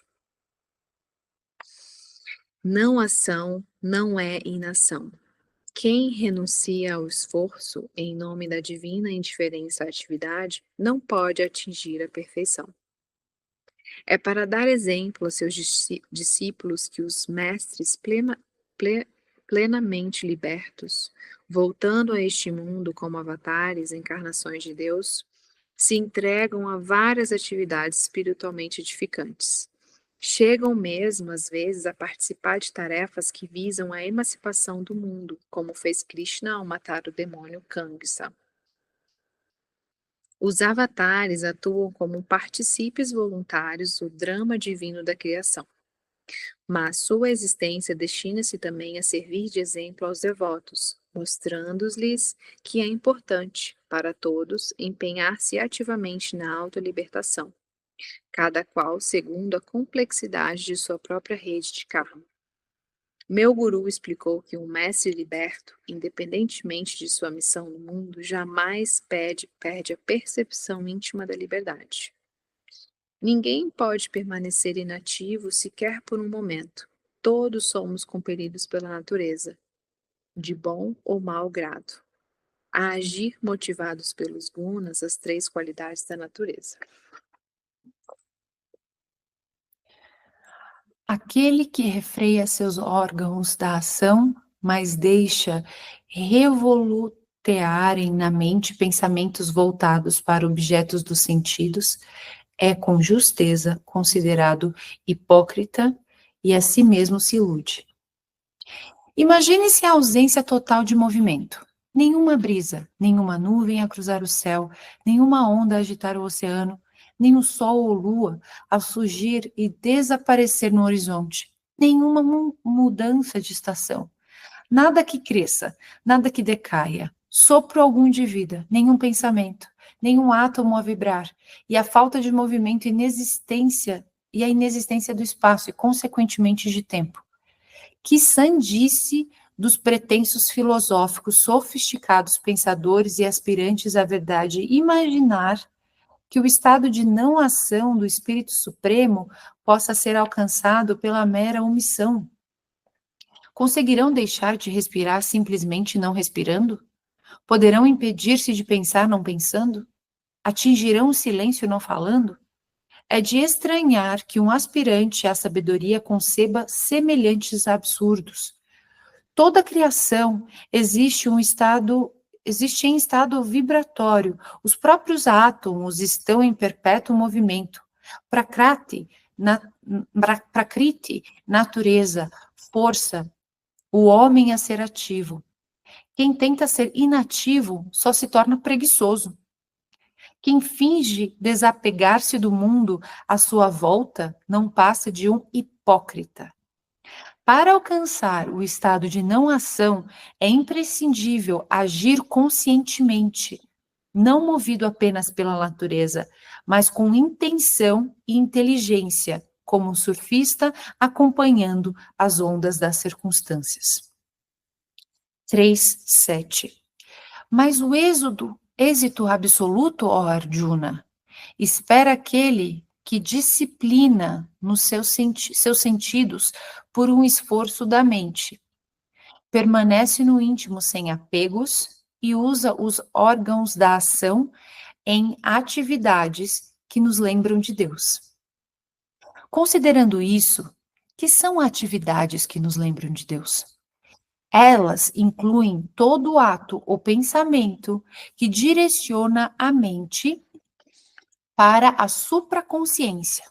Não ação não é inação. Quem renuncia ao esforço em nome da divina indiferença à atividade não pode atingir a perfeição. É para dar exemplo a seus discípulos que os mestres plenamente libertos, voltando a este mundo como avatares, encarnações de Deus, se entregam a várias atividades espiritualmente edificantes. Chegam mesmo, às vezes, a participar de tarefas que visam a emancipação do mundo, como fez Krishna ao matar o demônio Kangsa. Os avatares atuam como partícipes voluntários do drama divino da criação, mas sua existência destina-se também a servir de exemplo aos devotos, mostrando-lhes que é importante, para todos, empenhar-se ativamente na autolibertação, cada qual segundo a complexidade de sua própria rede de karma. Meu guru explicou que um mestre liberto, independentemente de sua missão no mundo, jamais perde a percepção íntima da liberdade. Ninguém pode permanecer inativo sequer por um momento. Todos somos compelidos pela natureza, de bom ou mau grado, a agir motivados pelos gunas, as três qualidades da natureza. Aquele que refreia seus órgãos da ação, mas deixa revolutearem na mente pensamentos voltados para objetos dos sentidos, é com justeza considerado hipócrita e a si mesmo se ilude. Imagine-se a ausência total de movimento. Nenhuma brisa, nenhuma nuvem a cruzar o céu, nenhuma onda a agitar o oceano, nem o sol ou lua a surgir e desaparecer no horizonte, nenhuma mudança de estação, nada que cresça, nada que decaia, sopro algum de vida, nenhum pensamento, nenhum átomo a vibrar, e a falta de movimento e a inexistência do espaço e, consequentemente, de tempo. Que sandice dos pretensos filosóficos, sofisticados pensadores e aspirantes à verdade imaginar que o estado de não ação do Espírito Supremo possa ser alcançado pela mera omissão. Conseguirão deixar de respirar simplesmente não respirando? Poderão impedir-se de pensar não pensando? Atingirão o silêncio não falando? É de estranhar que um aspirante à sabedoria conceba semelhantes absurdos. Toda a criação existe em estado vibratório. Os próprios átomos estão em perpétuo movimento. Prakriti, prakriti, natureza, força, o homem a ser ativo. Quem tenta ser inativo só se torna preguiçoso. Quem finge desapegar-se do mundo à sua volta não passa de um hipócrita. Para alcançar o estado de não ação, é imprescindível agir conscientemente, não movido apenas pela natureza, mas com intenção e inteligência, como um surfista acompanhando as ondas das circunstâncias. 3:7. Mas o êxito absoluto, ó Arjuna, espera aquele que disciplina nos seus sentidos por um esforço da mente, permanece no íntimo sem apegos e usa os órgãos da ação em atividades que nos lembram de Deus. Considerando isso, que são atividades que nos lembram de Deus? Elas incluem todo ato ou pensamento que direciona a mente para a supraconsciência.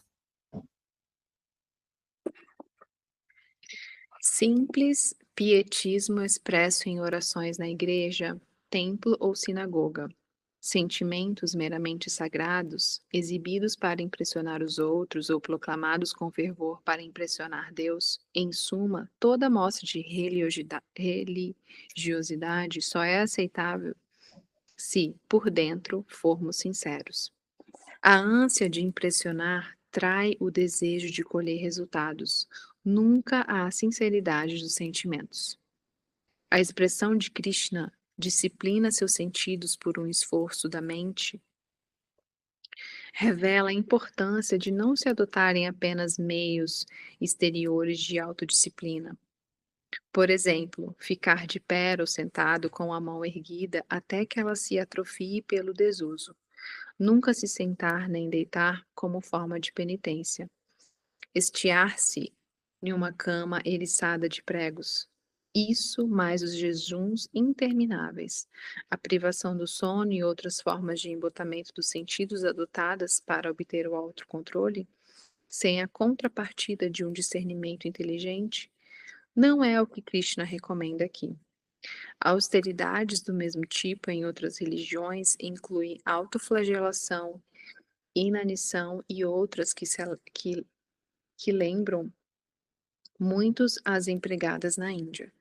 Simples pietismo expresso em orações na igreja, templo ou sinagoga. Sentimentos meramente sagrados, exibidos para impressionar os outros ou proclamados com fervor para impressionar Deus, em suma, toda mostra de religiosidade só é aceitável se, por dentro, formos sinceros. A ânsia de impressionar trai o desejo de colher resultados, nunca a sinceridade dos sentimentos. A expressão de Krishna disciplina seus sentidos por um esforço da mente, revela a importância de não se adotarem apenas meios exteriores de autodisciplina. Por exemplo, ficar de pé ou sentado com a mão erguida até que ela se atrofie pelo desuso. Nunca se sentar nem deitar como forma de penitência. Estiar-se em uma cama eriçada de pregos. Isso mais os jejuns intermináveis, a privação do sono e outras formas de embotamento dos sentidos adotadas para obter o autocontrole, sem a contrapartida de um discernimento inteligente, não é o que Krishna recomenda aqui. Austeridades do mesmo tipo em outras religiões incluem autoflagelação, inanição e outras que lembram muitos as empregadas na Índia.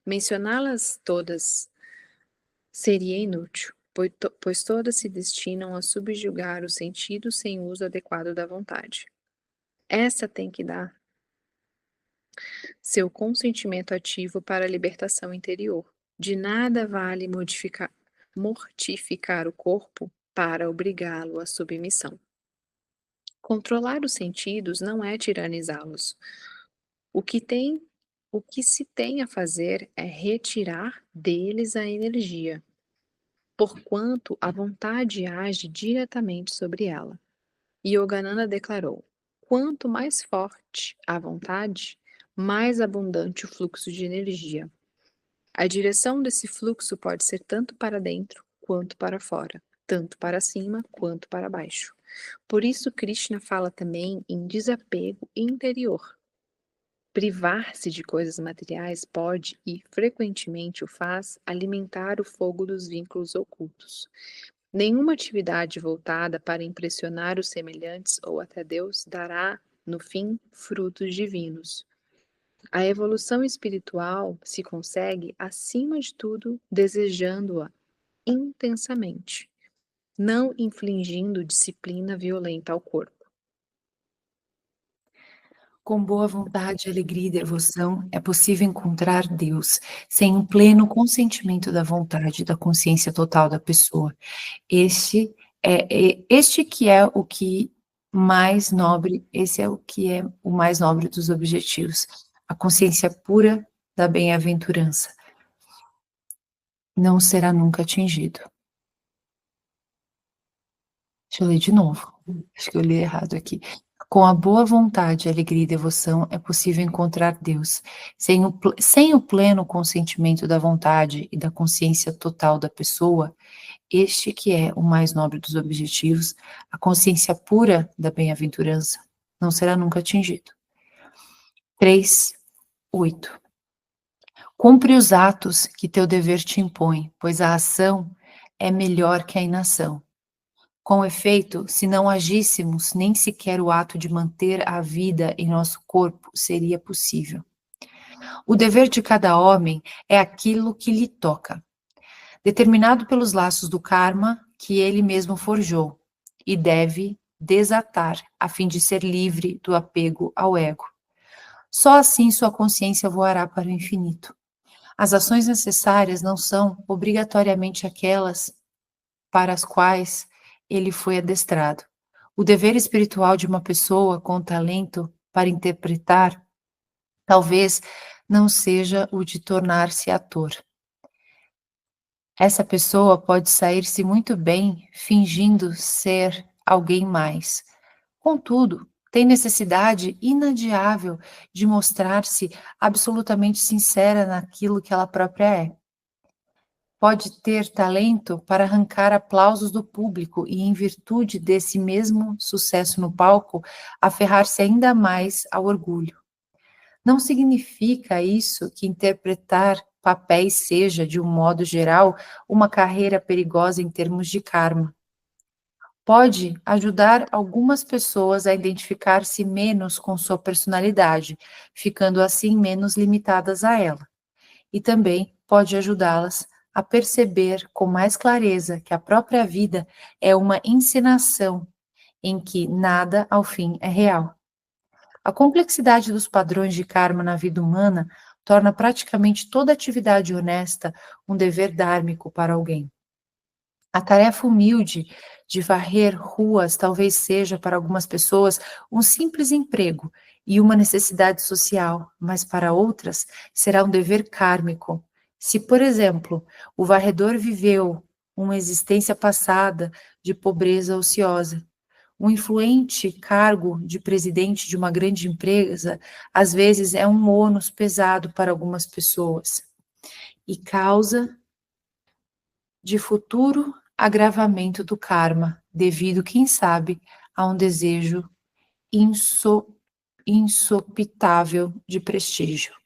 Mencioná-las todas seria inútil, pois todas se destinam a subjugar o sentido sem uso adequado da vontade. Essa tem que dar seu consentimento ativo para a libertação interior. De nada vale mortificar o corpo para obrigá-lo à submissão. Controlar os sentidos não é tiranizá-los. O que se tem a fazer é retirar deles a energia, porquanto a vontade age diretamente sobre ela. Yogananda declarou: quanto mais forte a vontade, mais abundante o fluxo de energia. A direção desse fluxo pode ser tanto para dentro quanto para fora, tanto para cima quanto para baixo. Por isso, Krishna fala também em desapego interior. Privar-se de coisas materiais pode, e frequentemente o faz, alimentar o fogo dos vínculos ocultos. Nenhuma atividade voltada para impressionar os semelhantes ou até Deus dará, no fim, frutos divinos. A evolução espiritual se consegue, acima de tudo, desejando-a intensamente, não infligindo disciplina violenta ao corpo. Com boa vontade, alegria e devoção, é possível encontrar Deus, sem o pleno consentimento da vontade e da consciência total da pessoa. Este que é o que mais nobre, esse é o que é o mais nobre dos objetivos, a consciência pura da bem-aventurança. Não será nunca atingido. Deixa eu ler de novo. Acho que eu li errado aqui. Com a boa vontade, alegria e devoção, é possível encontrar Deus. Sem o pleno consentimento da vontade e da consciência total da pessoa, este que é o mais nobre dos objetivos, a consciência pura da bem-aventurança, não será nunca atingido. 3:8. Cumpre os atos que teu dever te impõe, pois a ação é melhor que a inação. Com efeito, se não agíssemos, nem sequer o ato de manter a vida em nosso corpo seria possível. O dever de cada homem é aquilo que lhe toca, determinado pelos laços do karma que ele mesmo forjou, e deve desatar a fim de ser livre do apego ao ego. Só assim sua consciência voará para o infinito. As ações necessárias não são obrigatoriamente aquelas para as quais ele foi adestrado. O dever espiritual de uma pessoa com talento para interpretar talvez não seja o de tornar-se ator. Essa pessoa pode sair-se muito bem fingindo ser alguém mais. Contudo, tem necessidade inadiável de mostrar-se absolutamente sincera naquilo que ela própria é. Pode ter talento para arrancar aplausos do público e, em virtude desse mesmo sucesso no palco, aferrar-se ainda mais ao orgulho. Não significa isso que interpretar papéis seja, de um modo geral, uma carreira perigosa em termos de karma. Pode ajudar algumas pessoas a identificar-se menos com sua personalidade, ficando assim menos limitadas a ela. E também pode ajudá-las a perceber com mais clareza que a própria vida é uma encenação em que nada, ao fim, é real. A complexidade dos padrões de karma na vida humana torna praticamente toda atividade honesta um dever dármico para alguém. A tarefa humilde de varrer ruas talvez seja para algumas pessoas um simples emprego e uma necessidade social, mas para outras será um dever kármico. Se, por exemplo, o varredor viveu uma existência passada de pobreza ociosa, um influente cargo de presidente de uma grande empresa às vezes é um ônus pesado para algumas pessoas e causa de futuro agravamento do karma, devido, quem sabe, a um desejo insopitável de prestígio.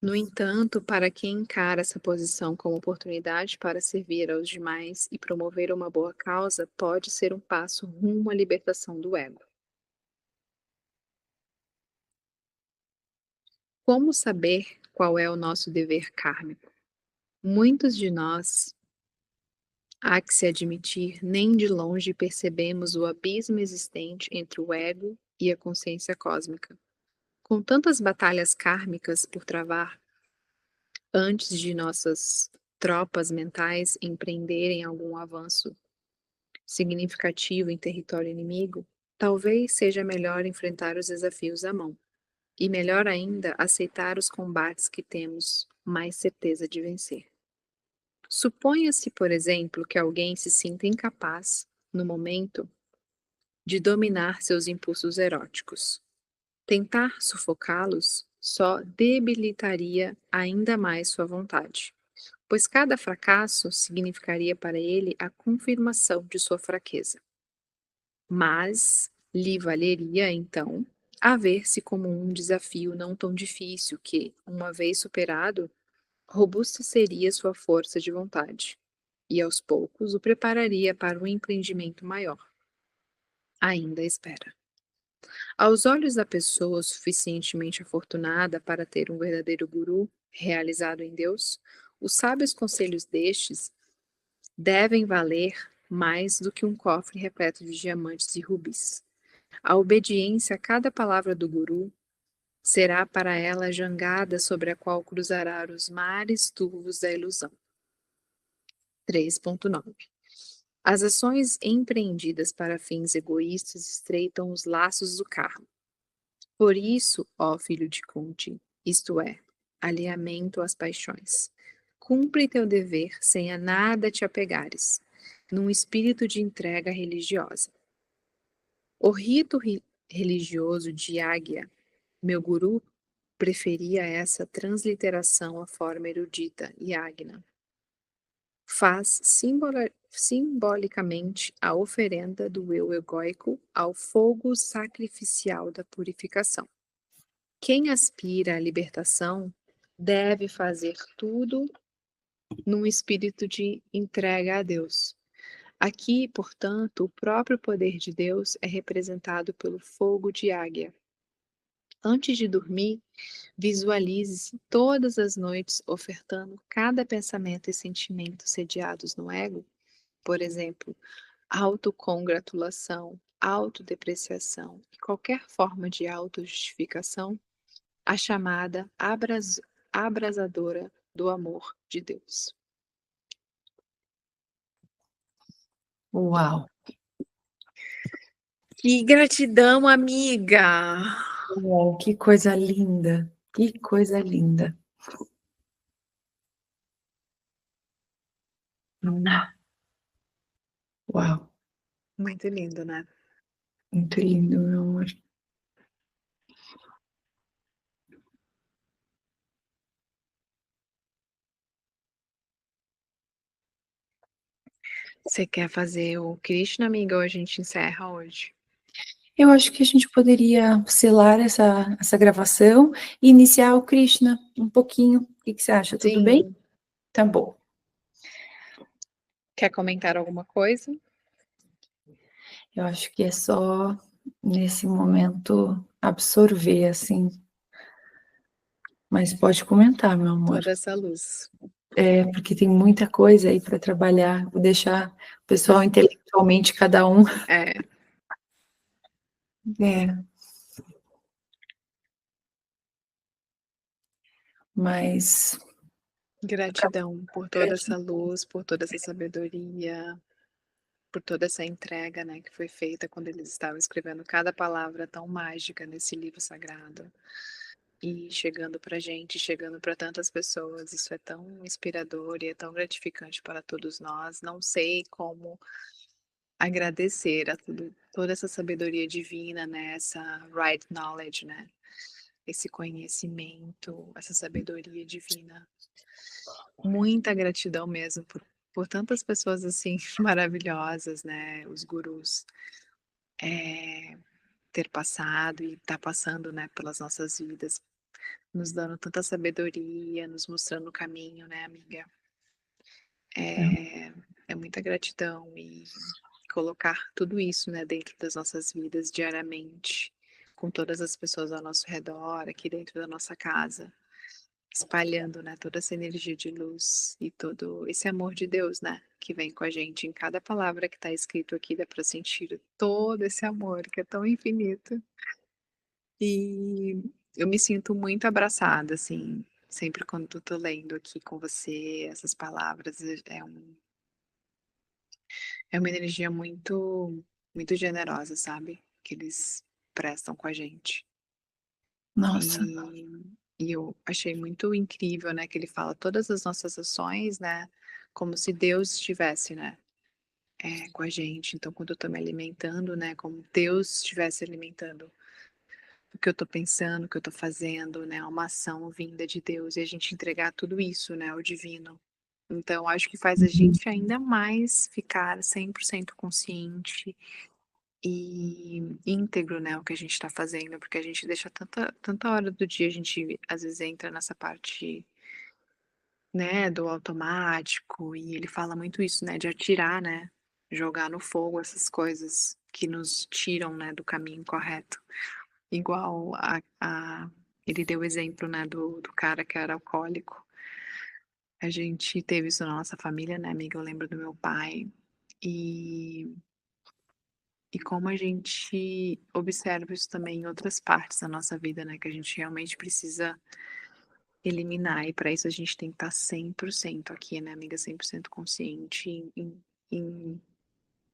No entanto, para quem encara essa posição como oportunidade para servir aos demais e promover uma boa causa, pode ser um passo rumo à libertação do ego. Como saber qual é o nosso dever kármico? Muitos de nós, há que se admitir, nem de longe percebemos o abismo existente entre o ego e a consciência cósmica. Com tantas batalhas kármicas por travar antes de nossas tropas mentais empreenderem algum avanço significativo em território inimigo, talvez seja melhor enfrentar os desafios à mão. E melhor ainda, aceitar os combates que temos mais certeza de vencer. Suponha-se, por exemplo, que alguém se sinta incapaz, no momento, de dominar seus impulsos eróticos. Tentar sufocá-los só debilitaria ainda mais sua vontade, pois cada fracasso significaria para ele a confirmação de sua fraqueza. Mas lhe valeria, então, a ver-se como um desafio não tão difícil que, uma vez superado, robusta seria sua força de vontade, e aos poucos o prepararia para um empreendimento maior. Ainda espera. Aos olhos da pessoa suficientemente afortunada para ter um verdadeiro guru realizado em Deus, os sábios conselhos destes devem valer mais do que um cofre repleto de diamantes e rubis. A obediência a cada palavra do guru será para ela a jangada sobre a qual cruzará os mares turvos da ilusão. 3.9. As ações empreendidas para fins egoístas estreitam os laços do karma. Por isso, ó filho de Kunti, isto é, alinhamento às paixões, cumpre teu dever sem a nada te apegares, num espírito de entrega religiosa. O rito religioso de Águia, meu guru, preferia essa transliteração à forma erudita, Yagna. Faz simbolicamente a oferenda do eu egóico ao fogo sacrificial da purificação. Quem aspira à libertação deve fazer tudo num espírito de entrega a Deus. Aqui, portanto, o próprio poder de Deus é representado pelo fogo de águia. Antes de dormir, visualize-se todas as noites ofertando cada pensamento e sentimento sediados no ego, por exemplo, autocongratulação, autodepreciação e qualquer forma de autojustificação, a chamada abrasadora do amor de Deus. Uau! Que gratidão, amiga! Uau, que coisa linda! Que coisa linda! Uau, Muito lindo, né? muito lindo, meu amor. Você quer fazer o Krishna, amiga, ou a gente encerra hoje? Eu acho que a gente poderia selar essa gravação e iniciar o Krishna um pouquinho. O que você acha? Tudo bem? Sim. Tá bom. Quer comentar alguma coisa? Eu acho que é só nesse momento absorver, assim. Mas pode comentar, meu amor. Toda essa luz. É, porque tem muita coisa aí para trabalhar. Vou deixar o pessoal intelectualmente, cada um. É. É. Mas Gratidão por toda essa luz, por toda essa sabedoria, por toda essa entrega, né, que foi feita quando eles estavam escrevendo cada palavra tão mágica nesse livro sagrado e chegando pra gente, chegando para tantas pessoas. Isso é tão inspirador e é tão gratificante para todos nós. Não sei como agradecer a toda essa sabedoria divina, né, essa right knowledge, né, esse conhecimento, essa sabedoria divina. Muita gratidão mesmo por tantas pessoas assim maravilhosas, né, os gurus, ter passado e tá passando, né, pelas nossas vidas, nos dando tanta sabedoria, nos mostrando o caminho, né, amiga. É muita gratidão e colocar tudo isso, né, dentro das nossas vidas diariamente, com todas as pessoas ao nosso redor, aqui dentro da nossa casa, espalhando, né, toda essa energia de luz e todo esse amor de Deus, né, que vem com a gente em cada palavra que está escrito aqui, dá para sentir todo esse amor que é tão infinito. E eu me sinto muito abraçada, assim, sempre quando eu tô lendo aqui com você essas palavras, é uma energia muito generosa, sabe, que eles prestam com a gente. nossa, E eu achei muito incrível, né, que ele fala todas as nossas ações, né, como se Deus estivesse, né, com a gente. Então, quando eu tô me alimentando, né, como Deus estivesse alimentando o que eu tô pensando, o que eu tô fazendo, né, uma ação vinda de Deus, e a gente entregar tudo isso, né, ao divino. Então, acho que faz a Uhum. gente ainda mais ficar 100% consciente e íntegro, né, o que a gente tá fazendo, porque a gente deixa tanta hora do dia, a gente às vezes entra nessa parte, né, do automático, e ele fala muito isso, né, de atirar, né, jogar no fogo essas coisas que nos tiram, né, do caminho correto. Igual ele deu o exemplo, né, do cara que era alcoólico. A gente teve isso na nossa família, né, amiga, eu lembro do meu pai, e como a gente observa isso também em outras partes da nossa vida, né, que a gente realmente precisa eliminar, e para isso a gente tem que estar 100% aqui, né, amiga, 100% consciente em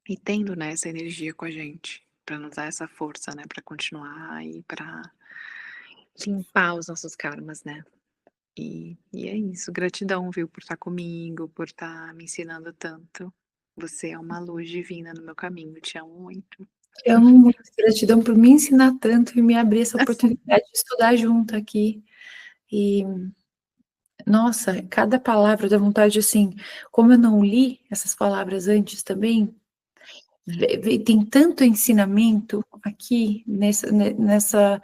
e tendo, né, essa energia com a gente, para nos dar essa força, né, para continuar e para limpar os nossos karmas, né. E é isso, gratidão, viu, por estar comigo, por estar me ensinando tanto. Você é uma luz divina no meu caminho, te amo muito. Eu amo muito, gratidão por me ensinar tanto e me abrir essa oportunidade de estudar junto aqui. E, nossa, cada palavra dá vontade, assim, como eu não li essas palavras antes também, tem tanto ensinamento aqui nessa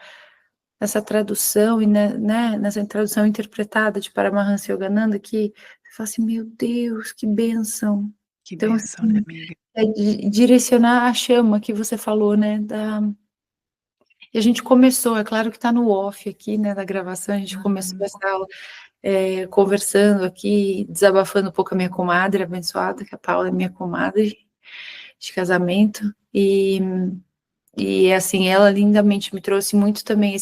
tradução e nessa tradução interpretada de Paramahansa Yogananda, que você fala assim, meu Deus, que bênção. Que Então, bênção, né, assim, amiga? direcionar a chama que você falou, né, e a gente começou, é claro que está no off aqui, né, da gravação, a gente começou Uhum. essa aula conversando aqui, desabafando um pouco a minha comadre abençoada, que a Paula é minha comadre de casamento, e assim, ela lindamente me trouxe muito também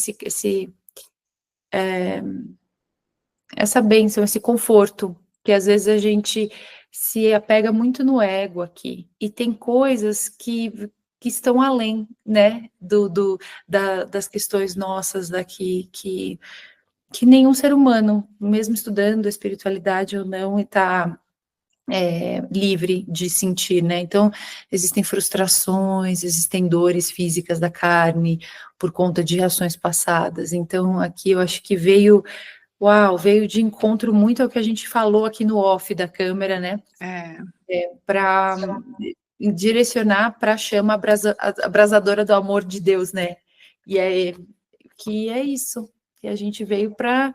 essa bênção, esse conforto, que às vezes a gente se apega muito no ego aqui, e tem coisas que estão além, né, das questões nossas daqui, que nenhum ser humano, mesmo estudando espiritualidade ou não, está livre de sentir, né? Então, existem frustrações, existem dores físicas da carne por conta de reações passadas. Então, aqui eu acho que veio de encontro muito ao que a gente falou aqui no off da câmera, né? É, Para direcionar para a chama abrasadora do amor de Deus, né? E que é isso, que a gente veio para,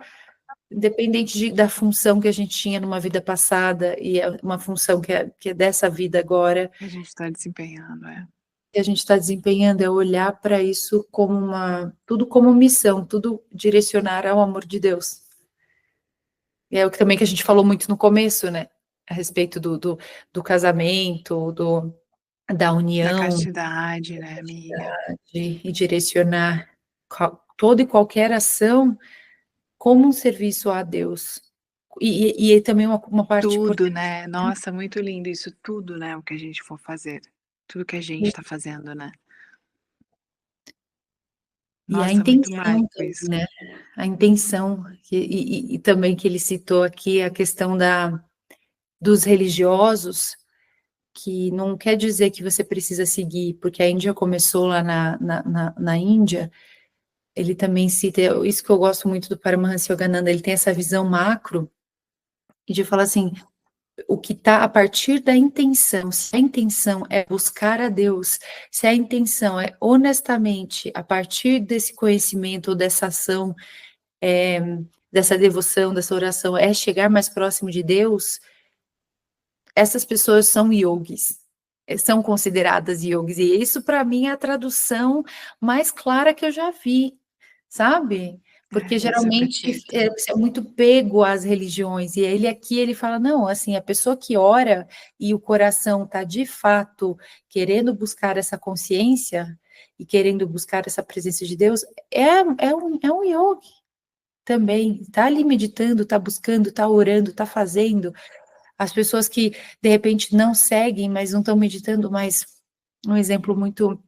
independente da função que a gente tinha numa vida passada, e é uma função que é dessa vida agora, a gente está desempenhando, que a gente está desempenhando, é olhar para isso como tudo como missão, tudo direcionar ao amor de Deus. E é o que também que a gente falou muito no começo, né? A respeito do casamento, da Da união, castidade, né, amiga? e direcionar toda e qualquer ação como um serviço a Deus. E também uma parte Tudo, importante, né? Nossa, muito lindo isso tudo, né, o que a gente for fazer. Tudo que a gente tá fazendo, né? e a Nossa, muito intenção mágico também, isso. né? A intenção, e também que ele citou aqui, a questão dos religiosos, que não quer dizer que você precisa seguir, porque a Índia começou lá na Índia, ele também cita, isso que eu gosto muito do Paramahansa Yogananda, ele tem essa visão macro, e de falar assim, o que está a partir da intenção, se a intenção é buscar a Deus, se a intenção é honestamente, a partir desse conhecimento, ou dessa ação, dessa devoção, dessa oração, é chegar mais próximo de Deus, essas pessoas são yogis, são consideradas yogis, e isso para mim é a tradução mais clara que eu já vi, sabe? Porque Isso é geralmente perfeito. você é muito pego às religiões, e ele aqui, ele fala, não, assim, a pessoa que ora e o coração está de fato querendo buscar essa consciência, e querendo buscar essa presença de Deus, é um yogi também, está ali meditando, está buscando, está orando, está fazendo. As pessoas que, de repente, não seguem, mas não estão meditando, mas um exemplo muito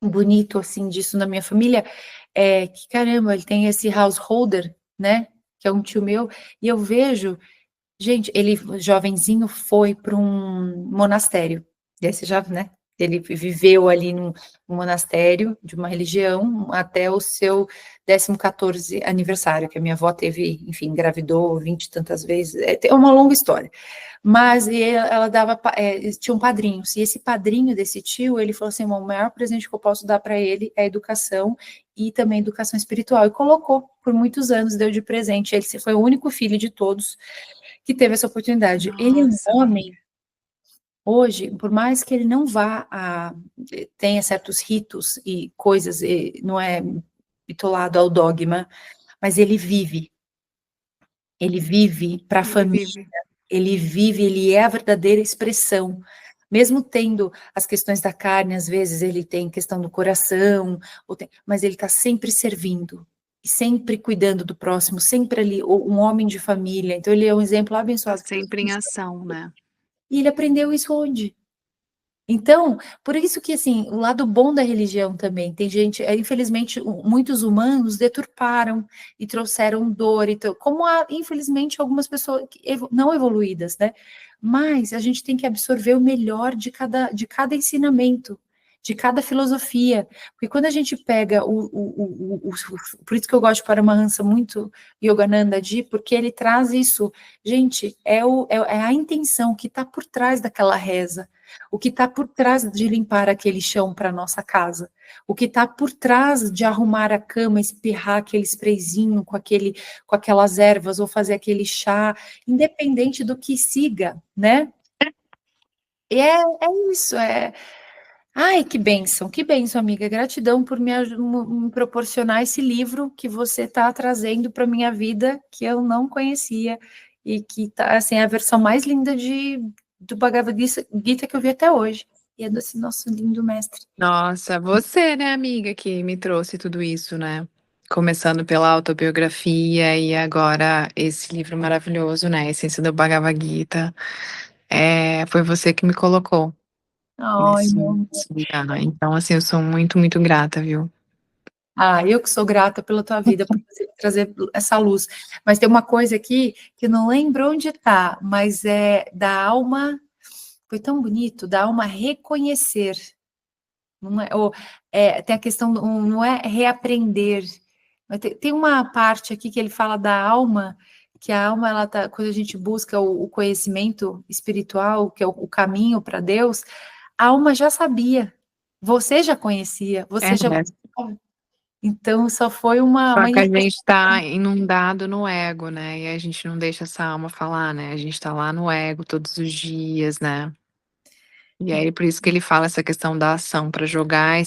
bonito, assim, disso na minha família, é que, caramba, ele tem esse householder, né, que é um tio meu, e eu vejo, gente, ele, jovenzinho, foi para um monastério, E aí você já, né? Ele viveu ali num monastério de uma religião até o seu 14º aniversário, que a minha avó teve, enfim, engravidou 20 e tantas vezes. É uma longa história. Mas ela dava, tinha um padrinho. E esse padrinho desse tio, ele falou assim: o maior presente que eu posso dar para ele é a educação e também educação espiritual. E colocou por muitos anos, deu de presente. Ele foi o único filho de todos que teve essa oportunidade. Ele é um Nossa, homem. amiga. Hoje, por mais que ele não vá tenha certos ritos e coisas, não é bitolado ao dogma, mas ele vive para a Ele família, vive. ele é a verdadeira expressão. Mesmo tendo as questões da carne, às vezes ele tem questão do coração, mas ele está sempre servindo, e sempre cuidando do próximo, sempre ali, um homem de família. Então ele é um exemplo Tá abençoado. sempre em ação, né? E ele aprendeu isso onde? Então, por isso que, assim, o lado bom da religião também, tem gente, infelizmente, muitos humanos deturparam e trouxeram dor, então, como há, infelizmente, algumas pessoas não evoluídas, né? Mas a gente tem que absorver o melhor de cada ensinamento, de cada filosofia, porque quando a gente pega por isso que eu gosto de Paramahansa muito, Yogananda Ji, porque ele traz isso, gente, é a intenção que está por trás daquela reza, o que está por trás de limpar aquele chão para nossa casa, o que está por trás de arrumar a cama, espirrar aquele sprayzinho com aquelas ervas ou fazer aquele chá, independente do que siga, né? E é isso, Ai, que bênção, amiga. Gratidão por me proporcionar esse livro que você está trazendo para minha vida, que eu não conhecia, e que tá assim, a versão mais linda do Bhagavad Gita que eu vi até hoje. E é desse nosso lindo mestre. Nossa, você, né, amiga, que me trouxe tudo isso, né? Começando pela autobiografia e agora esse livro maravilhoso, né? A Essência do Bhagavad Gita. Foi você que me colocou Ai, nesse, meu amor. nesse lugar. Então, assim, eu sou muito, muito grata, viu? Eu que sou grata pela tua vida, por você trazer essa luz. Mas tem uma coisa aqui que eu não lembro onde está, mas é da alma. Foi tão bonito, da alma reconhecer. Não é, tem a questão, não é reaprender. Mas tem uma parte aqui que ele fala da alma, que a alma, ela tá, quando a gente busca o conhecimento espiritual, que é o caminho para Deus, a alma já sabia, você já conhecia, É, você já. Então, só foi uma só que a gente iniciação. está inundado no ego, né? E a gente não deixa essa alma falar, né? A gente está lá no ego todos os dias, né? E aí, por isso que ele fala essa questão da ação, para jogar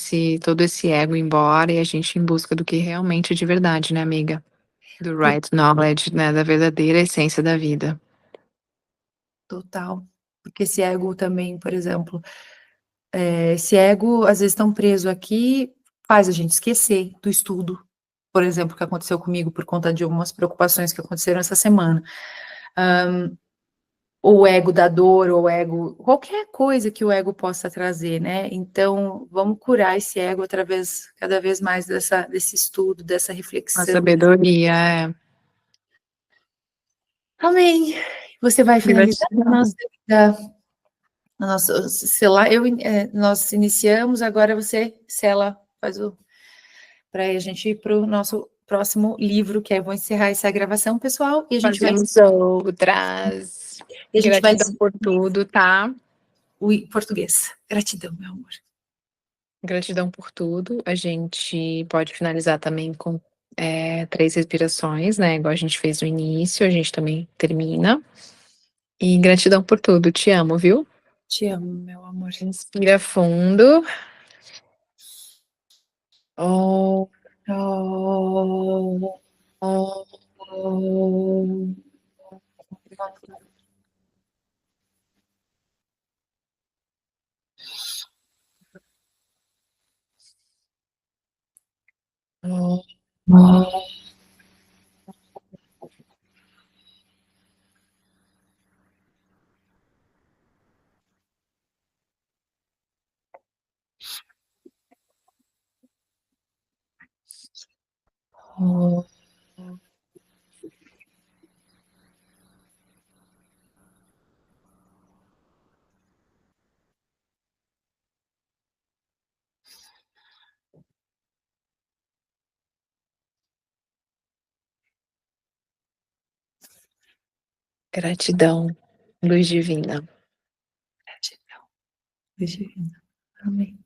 todo esse ego embora e a gente em busca do que realmente é de verdade, né, amiga? Do right knowledge, né? Da verdadeira essência da vida. Total. Porque esse ego também, por exemplo, esse ego, às vezes, tão preso aqui, faz a gente esquecer do estudo, por exemplo, que aconteceu comigo por conta de algumas preocupações que aconteceram essa semana. Ou o ego da dor, ou o ego, qualquer coisa que o ego possa trazer, né? Então, vamos curar esse ego através, cada vez mais, desse estudo, dessa A reflexão. sabedoria é Amém. Você vai finalizar a gratidão. nossa vida, a nossa, selar, nós iniciamos, agora você sela, faz o para a gente ir para o nosso próximo livro, que é, vou encerrar essa gravação, pessoal, Fazemos outras. e a gente vai Gratidão por tudo, tá? o português. Gratidão, meu amor. Gratidão por tudo. A gente pode finalizar também com 3 respirações, né? Igual a gente fez no início, a gente também termina. E gratidão por tudo. Te amo, viu? Te amo, meu amor. Inspira fundo. Oh, Oh, oh, oh. oh. Oh. Gratidão, luz divina. Gratidão. Luz divina. Amém.